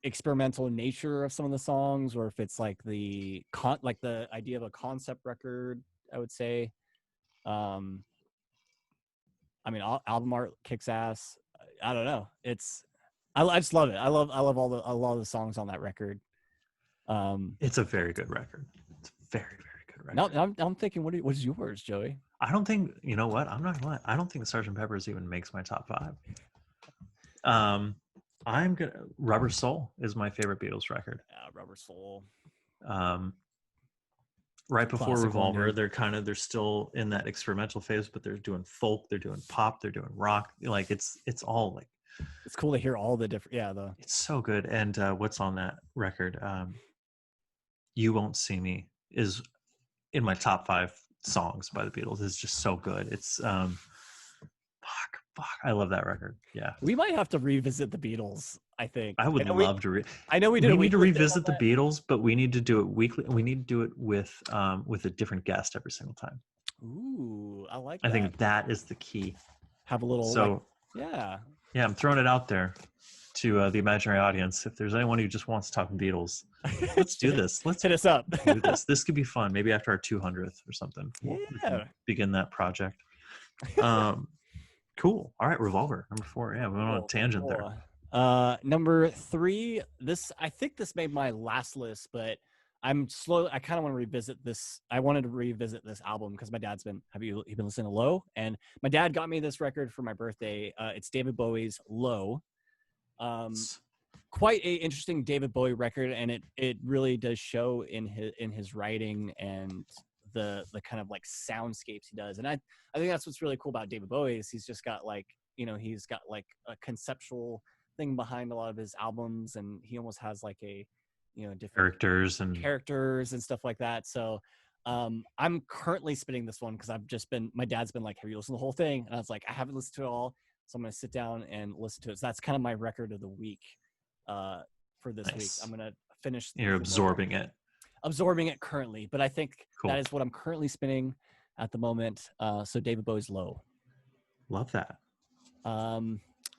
experimental nature of some of the songs, or if it's like the idea of a concept record. I would say, I mean, album art kicks ass. I don't know. I just love it. I love a lot of the songs on that record. It's a very good record. It's a very, very good record. Now I'm thinking, what's yours, Joey? I don't think, you know what? I'm not gonna lie. I don't think the Sgt. Pepper's even makes my top 5. Rubber Soul is my favorite Beatles record. Yeah, Rubber Soul. Right before Revolver, they're still in that experimental phase, but they're doing folk, they're doing pop, they're doing rock. Like it's all like, it's cool to hear all the different. It's so good. And what's on that record? You Won't See Me is in my top 5 songs by the Beatles. It's just so good. It's fuck. I love that record. Yeah. We might have to revisit the Beatles, I think. I would love to. I know we did. We need to revisit the Beatles, but we need to do it weekly. We need to do it with a different guest every single time. Ooh, I like that. I think that is the key. Have a little Yeah, I'm throwing it out there to the imaginary audience. If there's anyone who just wants to talk Beatles, let's do this. Let's hit us up. Do this. This could be fun. Maybe after our 200th or something. We can begin that project. Cool. All right, Revolver, number 4. Yeah, we went on a tangent there. Number 3. I think this made my last list, but I kind of want to revisit this. I wanted to revisit this album because my dad's been. Have you been listening to Low? And my dad got me this record for my birthday. It's David Bowie's Low. Quite a interesting David Bowie record, and it really does show in his writing and the kind of like soundscapes he does. And I think that's what's really cool about David Bowie is he's just got like, he's got like a conceptual thing behind a lot of his albums, and he almost has like a different characters and stuff like that. So I'm currently spinning this one because my dad's been like, have you listened to the whole thing? And I was like, I haven't listened to it all, so I'm gonna sit down and listen to it. So that's kind of my record of the week for this week. I'm gonna finish. You're absorbing it currently, but I think that is what I'm currently spinning at the moment. So David Bowie's Low. Love that.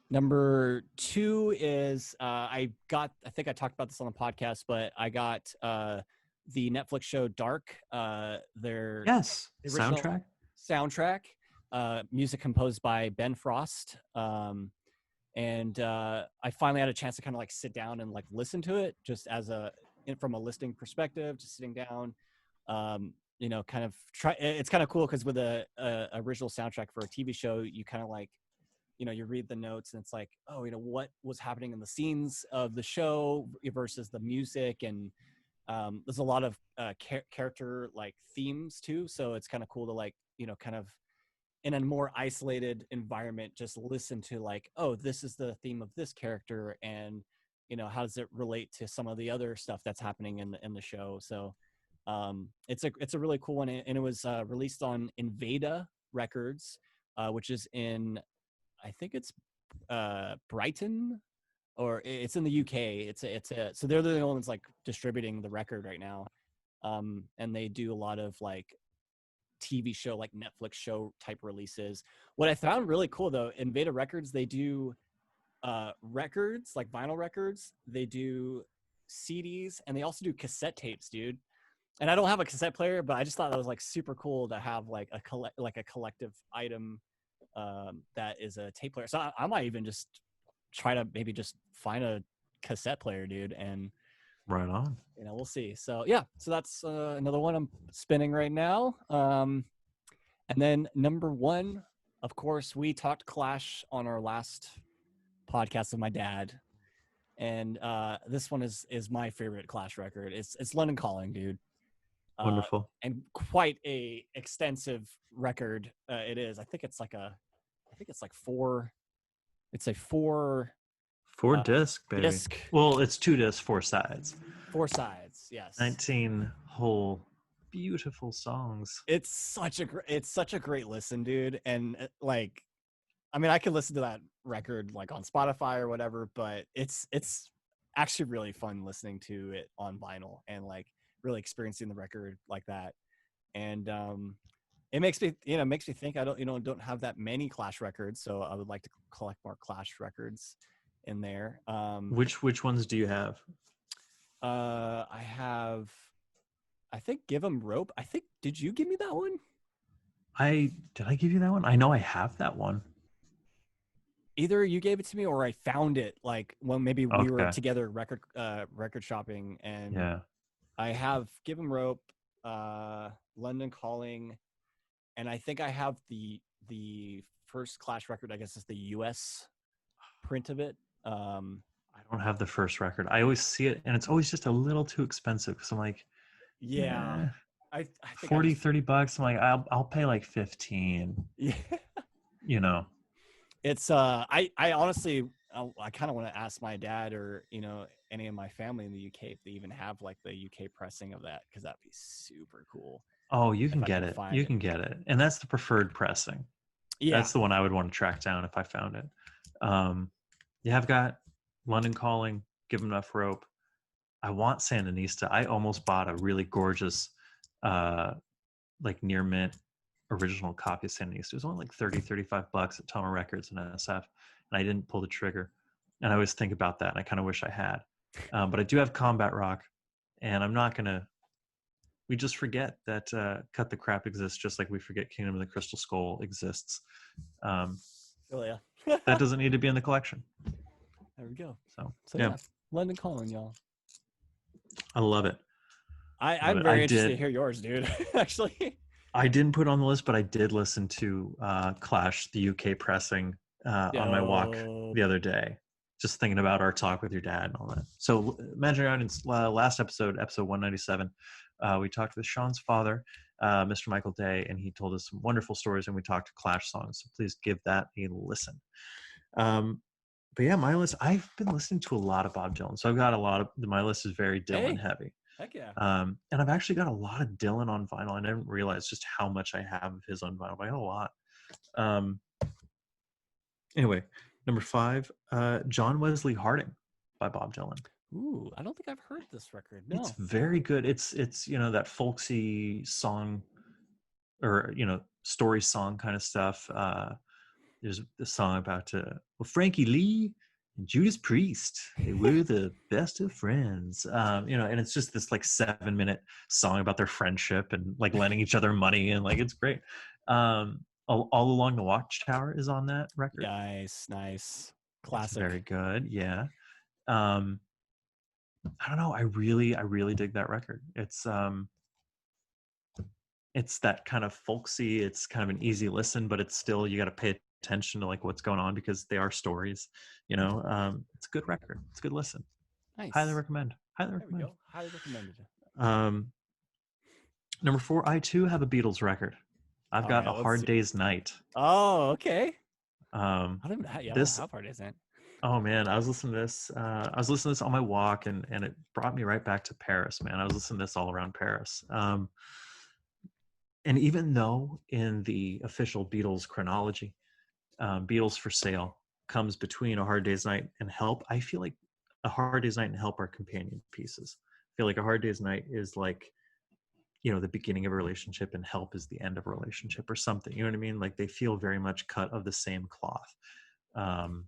Number 2 is I think I talked about this on the podcast, but I got the Netflix show Dark. Their soundtrack, music composed by Ben Frost. And I finally had a chance to kind of like sit down and like listen to it just from a listening perspective, just sitting down, kind of try. It's kind of cool because with a original soundtrack for a TV show, you kind of like, you read the notes and it's like, oh, what was happening in the scenes of the show versus the music. And there's a lot of character like themes too. So it's kind of cool to like, kind of in a more isolated environment, just listen to like, oh, this is the theme of this character. And, how does it relate to some of the other stuff that's happening in the show? So It's a really cool one, and it was released on Invada Records, which is in, I think it's Brighton, or it's in the UK. So they're the only ones like distributing the record right now, and they do a lot of like TV show, like Netflix show type releases. What I found really cool though, Invada Records, they do records, like vinyl records. They do CDs, and they also do cassette tapes, dude. And I don't have a cassette player, but I just thought that was like super cool to have like a collective item that is a tape player. So I might even just try to maybe just find a cassette player, dude, and right on. We'll see. So yeah, so that's another one I'm spinning right now. And then number one, of course, we talked Clash on our last podcast with my dad, and this one is my favorite Clash record. It's London Calling, dude. Wonderful. And quite a extensive record. It is. I think it's like four. It's a four disc, baby. Disc. Well, it's 2 discs, 4 sides. 4 sides, yes. 19 whole beautiful songs. It's such a great listen, dude. And like, I mean, I could listen to that record like on Spotify or whatever, but it's actually really fun listening to it on vinyl and like really experiencing the record like that. And it makes me think I don't have that many Clash records, so I would like to collect more Clash records in there. Which ones do you have? I have, I think, Give 'Em Rope. I think, did you give me that one? Did I give you that one? I know I have that one. Either you gave it to me or I found it like when maybe we were together record shopping, and yeah. I have Give 'Em Rope, London Calling, and I think I have the first Clash record. I guess it's the US print of it. I don't have the first record. I always see it, and it's always just a little too expensive because I'm like, yeah, I think 40, $30. I'm like, I'll pay like 15. Yeah, it's I honestly I kind of want to ask my dad or any of my family in the UK if they even have like the UK pressing of that, because that'd be super cool. Oh, you can get it. You can get it, and that's the preferred pressing. Yeah, that's the one I would want to track down if I found it. Yeah, I've got London Calling, Give 'Em Enough Rope. I want Sandinista. I almost bought a really gorgeous, like near mint original copy of Sandinista. It was only like $30-$35 at Toma Records and SF, and I didn't pull the trigger. And I always think about that, and I kind of wish I had. But I do have Combat Rock, and I'm not gonna. We just forget that Cut the Crap exists, just like we forget Kingdom of the Crystal Skull exists. Oh yeah. That doesn't need to be in the collection. There we go. So yeah, London Calling, y'all. I love it. I'm very interested to hear yours, dude. Actually, I didn't put it on the list, but I did listen to Clash, the UK pressing, on my walk the other day. Just thinking about our talk with your dad and all that. So, Imaginary Audience, last episode 197, we talked with Shaun's father, Mr. Michael Day, and he told us some wonderful stories, and we talked Clash songs. So please give that a listen. But yeah, my list, I've been listening to a lot of Bob Dylan. So I've got my list is very Dylan heavy. Heck yeah. And I've actually got a lot of Dylan on vinyl. I didn't realize just how much I have of his on vinyl. I got a lot. Anyway, number 5, John Wesley Harding by Bob Dylan. Ooh, I don't think I've heard this record. No. It's very good. It's that folksy song or story song kind of stuff. There's a song about Frankie Lee and Judas Priest. They were the best of friends. And it's just this like 7-minute song about their friendship and like lending each other money, and like it's great. All Along the Watchtower is on that record. Nice. Classic. It's very good. Yeah. I don't know. I really dig that record. It's that kind of folksy. It's kind of an easy listen, but it's still, you got to pay attention to like what's going on because they are stories. It's a good record. It's a good listen. Nice. Highly recommend. There we go. Highly recommended. Number 4, I too have a Beatles record. I've got A Hard Day's Night. Oh, okay. I don't have Hard Day's Night. Oh man, I was listening to this. I was listening to this on my walk, and it brought me right back to Paris. Man, I was listening to this all around Paris. And even though in the official Beatles chronology, Beatles for Sale comes between A Hard Day's Night and Help, I feel like A Hard Day's Night and Help are companion pieces. I feel like A Hard Day's Night is like, the beginning of a relationship, and Help is the end of a relationship or something. You know what I mean? Like they feel very much cut of the same cloth. Um,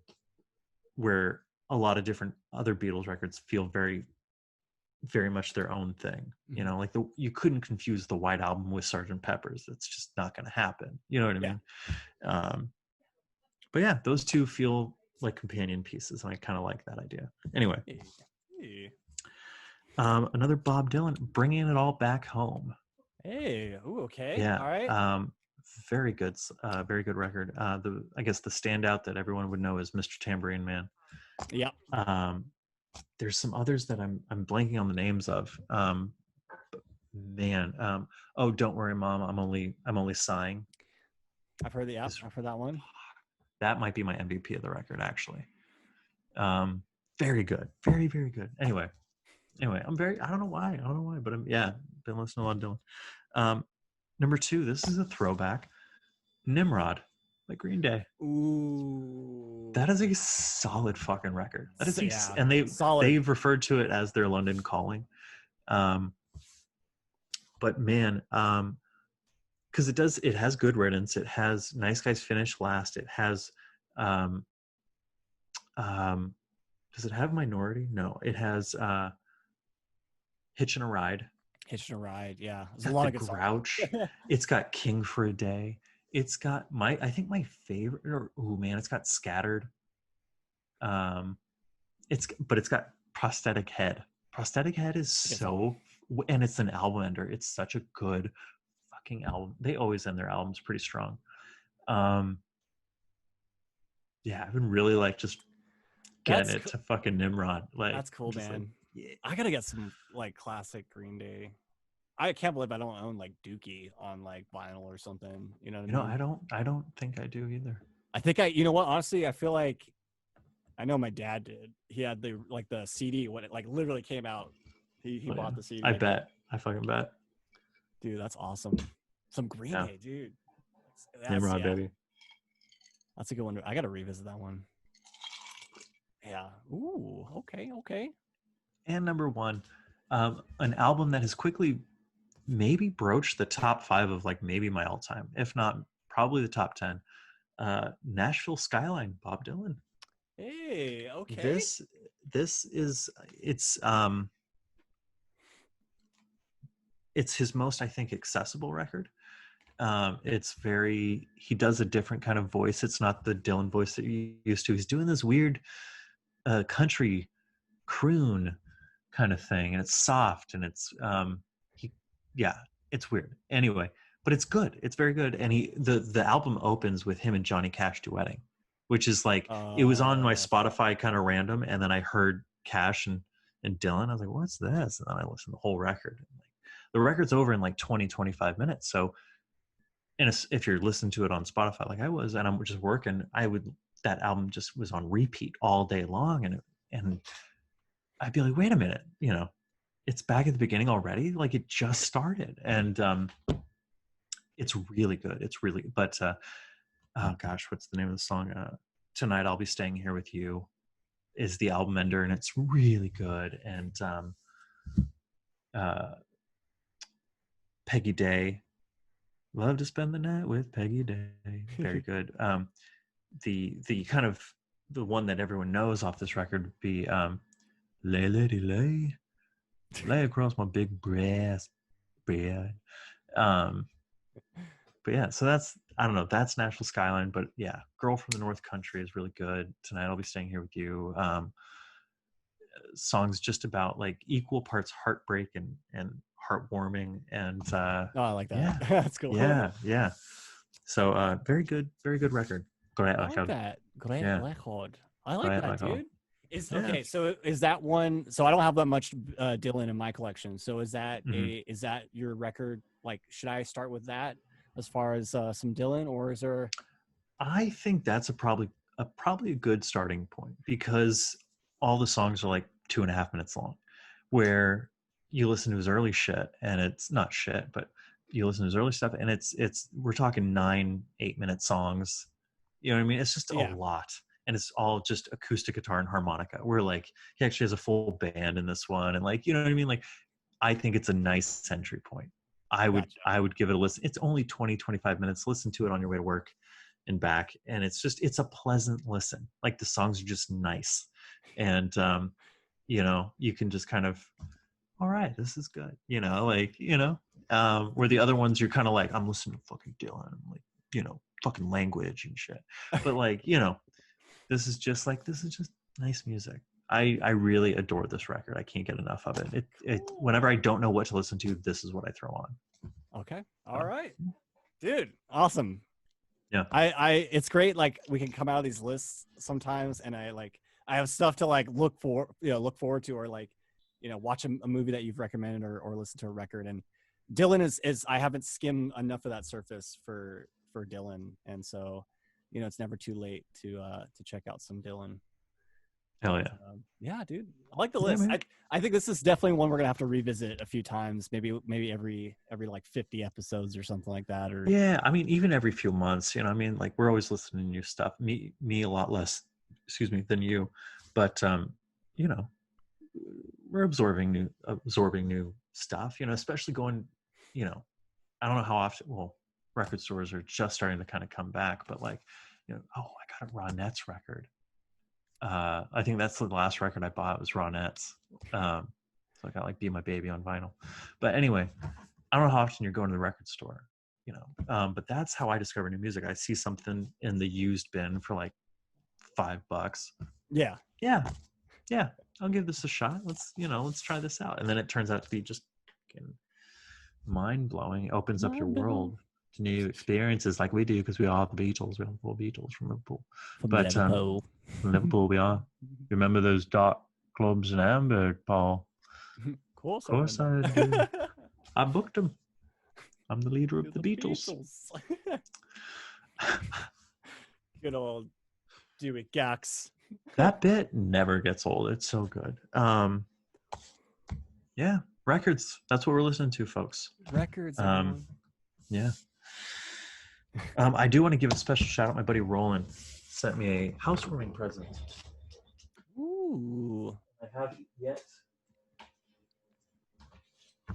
where a lot of different other Beatles records feel very, very much their own thing. Like you couldn't confuse the White Album with Sgt. Pepper's. That's just not going to happen. You know what I mean? Um, but yeah, those two feel like companion pieces, and I kind of like that idea. Anyway, another Bob Dylan, Bringing It All Back Home. Hey, ooh, okay, Yeah, all right. very good record. I guess the standout that everyone would know is Mr. Tambourine Man. Yeah. There's some others that I'm blanking on the names of. Oh, Don't Worry, Mom. I'm only sighing. I've heard that one. That might be my MVP of the record, actually. Very good, very, very good. Anyway, I don't know why, but been listening to a lot of Dylan. Number 2, this is a throwback. Nimrod by Green Day. Ooh, that is a solid fucking record. That is and solid. they've referred to it as their London Calling. But man, because it has good riddance. It has Nice Guys Finish Last. It has does it have Minority? No, it has Hitchin' a Ride. Yeah, there's It's a got lot The of good Grouch. It's got King for a Day. It's got I think my favorite, it's got Scattered. It's got Prosthetic Head. Prosthetic Head is so, and it's an album ender. It's such a good fucking album. They always end their albums pretty strong. Yeah, I've been really like just getting to fucking Nimrod. Like, that's cool, man. Like, yeah. I gotta get some like classic Green Day. I can't believe I don't own like Dookie on like vinyl or something. You know what I mean? I don't think I do either. I think you know what? Honestly, I feel like I know my dad did. He had the CD when it like literally came out. He bought the CD. I bet. I fucking bet. Dude, that's awesome. Some Green Day, dude. Nimrod, baby. That's a good one. I gotta revisit that one. Yeah. Ooh. Okay. And number 1, an album that has quickly maybe broached the top 5 of like maybe my all-time, if not probably the top 10. Nashville Skyline, Bob Dylan. Hey, okay. This is it's his most, I think, accessible record. He does a different kind of voice. It's not the Dylan voice that you're used to. He's doing this weird country croon kind of thing, and it's soft, and it's it's weird. Anyway, but it's good. It's very good. And the album opens with him and Johnny Cash duetting, which is like, it was on my Spotify kind of random, and then I heard Cash and Dylan. I was like, what's this? And then I listened to the whole record. And like, the record's over in like 20-25 minutes. So, and if you're listening to it on Spotify like I was, and I'm just working, that album just was on repeat all day long, and I'd be like, wait a minute, it's back at the beginning already. Like, it just started, and it's really good. It's really, but oh gosh, what's the name of the song? Tonight I'll Be Staying Here with You is the album ender, and it's really good. And Peggy Day, love to spend the night with Peggy Day, very good. The kind of the one that everyone knows off this record would be Lay Lady Lay, lay across my big breast bed. But yeah, so that's, I don't know, that's Nashville Skyline. But yeah, Girl from the North Country is really good. Tonight I'll Be Staying Here with You. Songs just about like equal parts heartbreak and heartwarming, and I like that. Yeah, that's cool. Yeah. So very good record. Great record. I like that, dude. Okay, so is that one? So I don't have that much Dylan in my collection. So is that is that your record? Like, should I start with that as far as some Dylan, or is there? I think that's probably probably a good starting point, because all the songs are like 2.5 minutes long, where you listen to his early shit and it's not shit, but you listen to his early stuff and it's we're talking 9-8 minute songs. You know what I mean? It's just a lot. And it's all just acoustic guitar and harmonica. We're like, he actually has a full band in this one. And like, you know what I mean? Like, I think it's a nice entry point. I would give it a listen. It's only 20-25 minutes. Listen to it on your way to work and back. And it's a pleasant listen. Like, the songs are just nice. And, you know, you can just kind of, all right, this is good. You know, like, you know, where the other ones you're kind of like, I'm listening to fucking Dylan, like, you know, fucking Language and shit. But like, you know, this is just nice music. I really adore this record. I can't get enough of it. Whenever I don't know what to listen to, this is what I throw on. Okay. All right. Dude, awesome. Yeah. It's great. Like, we can come out of these lists sometimes, and I have stuff to like look forward to, or like, you know, watch a movie that you've recommended, or listen to a record. And Dylan is I haven't skimmed enough of that surface for Dylan, and so, you know, it's never too late to check out some Dylan. Hell yeah. Yeah, dude. I like the list. I think this is definitely one we're gonna have to revisit a few times. Maybe every like 50 episodes or something like that. Or yeah, I mean, even every few months. You know, I mean, like, we're always listening to new stuff. Me a lot less, than you, but you know, we're absorbing new stuff. You know, especially going. You know, I don't know how often. Well, record stores are just starting to kind of come back, but like, you know, oh, I got a Ronettes record. I think that's the last record I bought was Ronettes. So I got like Be My Baby on vinyl. But anyway, I don't know how often you're going to the record store, you know, but that's how I discover new music. I see something in the used bin for like $5. Yeah. I'll give this a shot. Let's try this out. And then it turns out to be just mind blowing. It opens up your world to new experiences, like we do, because we are the Beatles. We're all Beatles from Liverpool. From Liverpool we are. Remember those dark clubs in Hamburg, Paul? Of course I do. I booked them. I'm the leader of the Beatles. Good old Dewey Gax. That bit never gets old. It's so good. Yeah, records. That's what we're listening to, folks. Records. Yeah. I do want to give a special shout out. My buddy Roland sent me a housewarming present. Ooh. I haven't yet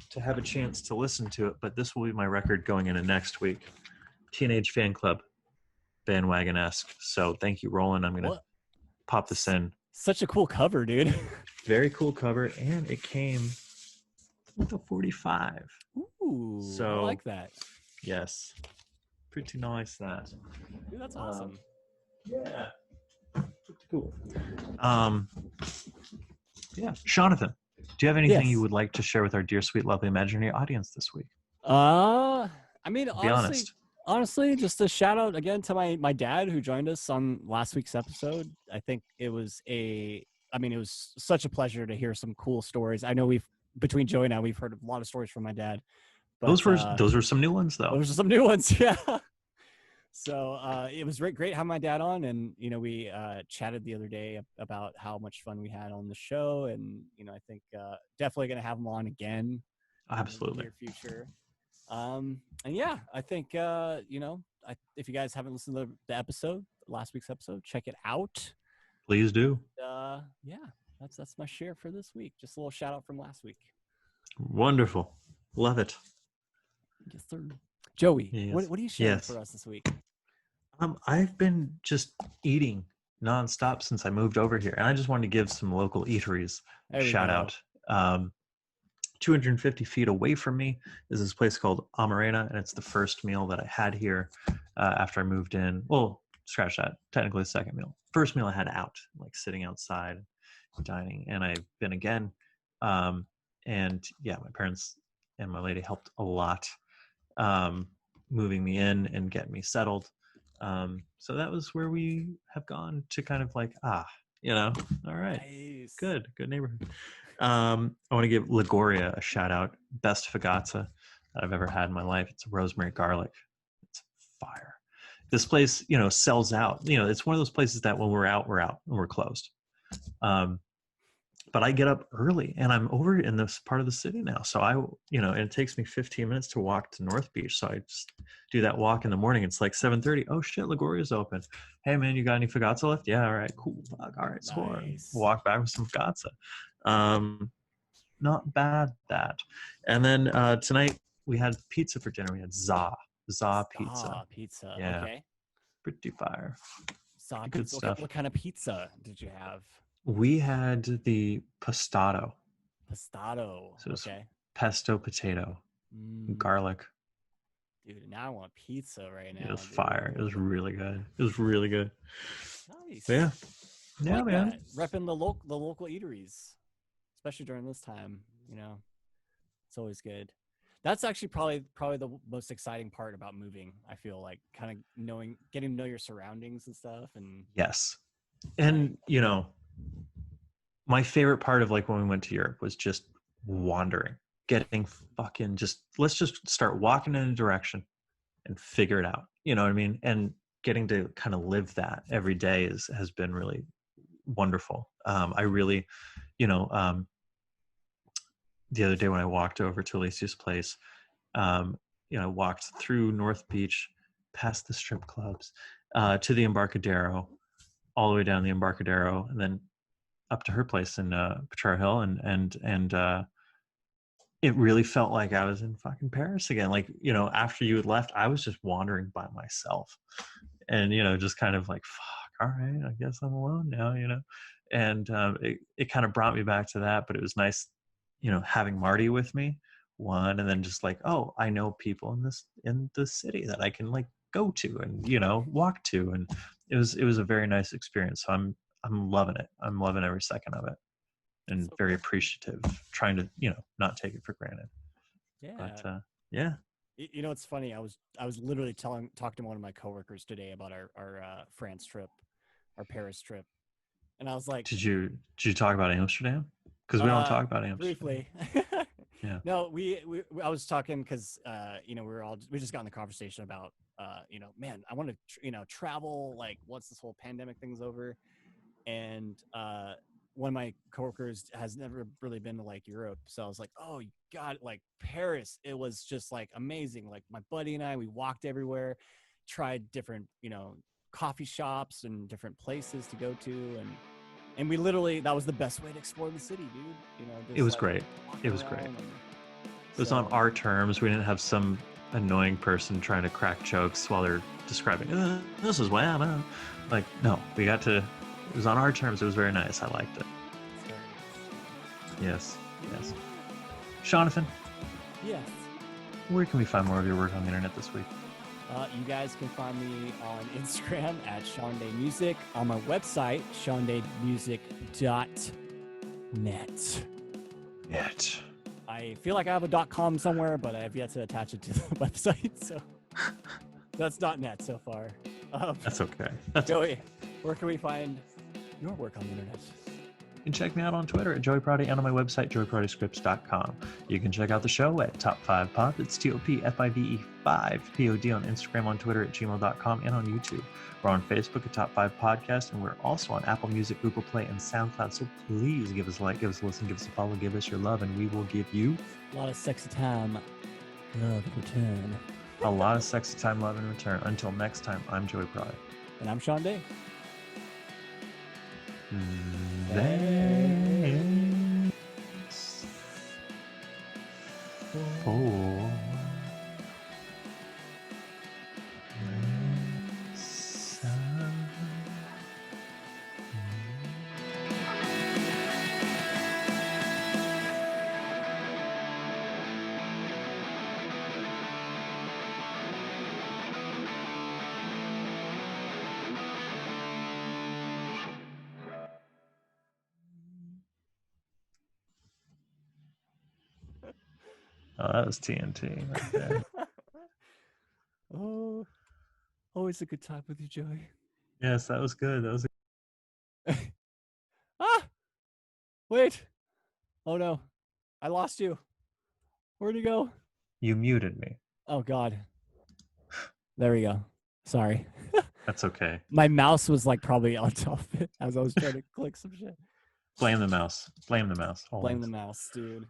to have a chance to listen to it, but this will be my record going into next week. Teenage Fan Club, bandwagon-esque. So thank you, Roland. I'm gonna pop this in. Such a cool cover, dude. Very cool cover, and it came with a 45. Ooh, so I like that. Yes, pretty nice. That. Dude, that's awesome. Yeah, pretty cool. Yeah, Jonathan, do you have anything you would like to share with our dear, sweet, lovely, imaginary audience this week? I mean, be honest. Honestly, just a shout out again to my dad who joined us on last week's episode. I think it was such a pleasure to hear some cool stories. I know between Joey and I, we've heard a lot of stories from my dad. But, those were some new ones, though. Those are some new ones, yeah. So it was great having my dad on, and you know, we chatted the other day about how much fun we had on the show, and you know, I think definitely going to have him on again. Absolutely. In the near future. And yeah, I think you know, if you guys haven't listened to last week's episode, check it out. Please do. Yeah, that's my share for this week. Just a little shout out from last week. Wonderful, love it. Yes, sir. Joey, yes. What are you sharing for us this week? I've been just eating nonstop since I moved over here, and I just wanted to give some local eateries a shout out. 250 feet away from me is this place called Amarena, and it's the first meal that I had here after I moved in. Well, scratch that. Technically the second meal. First meal I had out, like sitting outside, dining, and I've been again. And yeah, my parents and my lady helped a lot moving me in and getting me settled. So that was where we have gone to kind of like, you know, all right, nice. Good neighborhood. I want to give Liguria a shout out. Best fagazza that I've ever had in my life. It's rosemary garlic. It's fire. this place, sells out. It's one of those places that when we're out and we're closed. But I get up early and I'm over in this part of the city now. So and it takes me 15 minutes to walk to North Beach. So I just do that walk in the morning. It's like 7:30. Oh shit, LaGuardia's open. Hey man, you got any Fagazza left? Yeah, all right, cool. Fuck, all right, score. Nice. Walk back with some Fagazza. Not bad that. And then tonight we had pizza for dinner. We had Za pizza. Pizza. Yeah. Okay. Pretty fire. Za Good pizza. stuff. What kind of pizza did you have? We had the pastato. So okay. Pesto potato, garlic. Dude, now I want pizza right now. It was fire. It was really good. It was really good. Nice. Yeah. Yeah, like man. That. Repping the local eateries, especially during this time. It's always good. That's actually probably the most exciting part about moving. I feel like kind of getting to know your surroundings and stuff. And yes, and my favorite part of like when we went to Europe was just wandering, getting fucking let's just start walking in a direction and figure it out. You know what I mean? And getting to kind of live that every day has been really wonderful. I really, the other day when I walked over to Alicia's place, walked through North Beach, past the strip clubs, to the Embarcadero, all the way down the Embarcadero, and then up to her place in Potrero Hill, and it really felt like I was in fucking Paris again. Like, after you had left, I was just wandering by myself, and just kind of like, fuck, all right, I guess I'm alone now, and it kind of brought me back to that. But it was nice, having Marty with me, one, and then just like, oh, I know people in the city that I can like go to and walk to, and it was a very nice experience. So I'm loving it. I'm loving every second of it, and so very cool. appreciative, trying to not take it for granted. Yeah. But yeah. It's funny. I was literally talking to one of my coworkers today about our France trip, our Paris trip, and I was like, Did you talk about Amsterdam? Because we don't talk about Amsterdam. Briefly. Yeah. No, I was talking because we just got in the conversation about man, I want to travel like once this whole pandemic thing's over, and one of my coworkers has never really been to like Europe, so I was like, oh god, like Paris, it was just like amazing. Like my buddy and I, we walked everywhere, tried different coffee shops and different places to go to, and we literally, that was the best way to explore the city, dude. It was great. It was great. It was on our terms. We didn't have some annoying person trying to crack jokes while they're describing, this is wham. Like, no, it was on our terms. It was very nice. I liked it. Yes. Jonathan. Yes. Where can we find more of your work on the internet this week? You guys can find me on Instagram at ShaunDayMusic, on my website, ShaunDayMusic.net. I feel like I have a .com somewhere, but I have yet to attach it to the website, so that's .net so far. That's okay. Joey, where can we find your work on the internet? You can check me out on Twitter at Joey Prodi and on my website, joeyprodiscripts.com. You can check out the show at Top5Pod. It's TOPFIVE5 POD on Instagram, on Twitter at gmail.com, and on YouTube. We're on Facebook at Top 5 Podcast, and we're also on Apple Music, Google Play, and SoundCloud. So please give us a like, give us a listen, give us a follow, give us your love, and we will give you a lot of sexy time, love in return. A lot of sexy time, love in return. Until next time, I'm Joey Prodi. And I'm Shaun Day. Thanks for Oh, that was TNT right there. Oh, always a good time with you, Joey. Yes, that was good. That was. Wait. Oh no, I lost you. Where'd you go? You muted me. Oh God. There we go. Sorry. That's okay. My mouse was like probably on top of it as I was trying to click some shit. Blame the mouse. Blame the mouse. Blame the mouse, dude.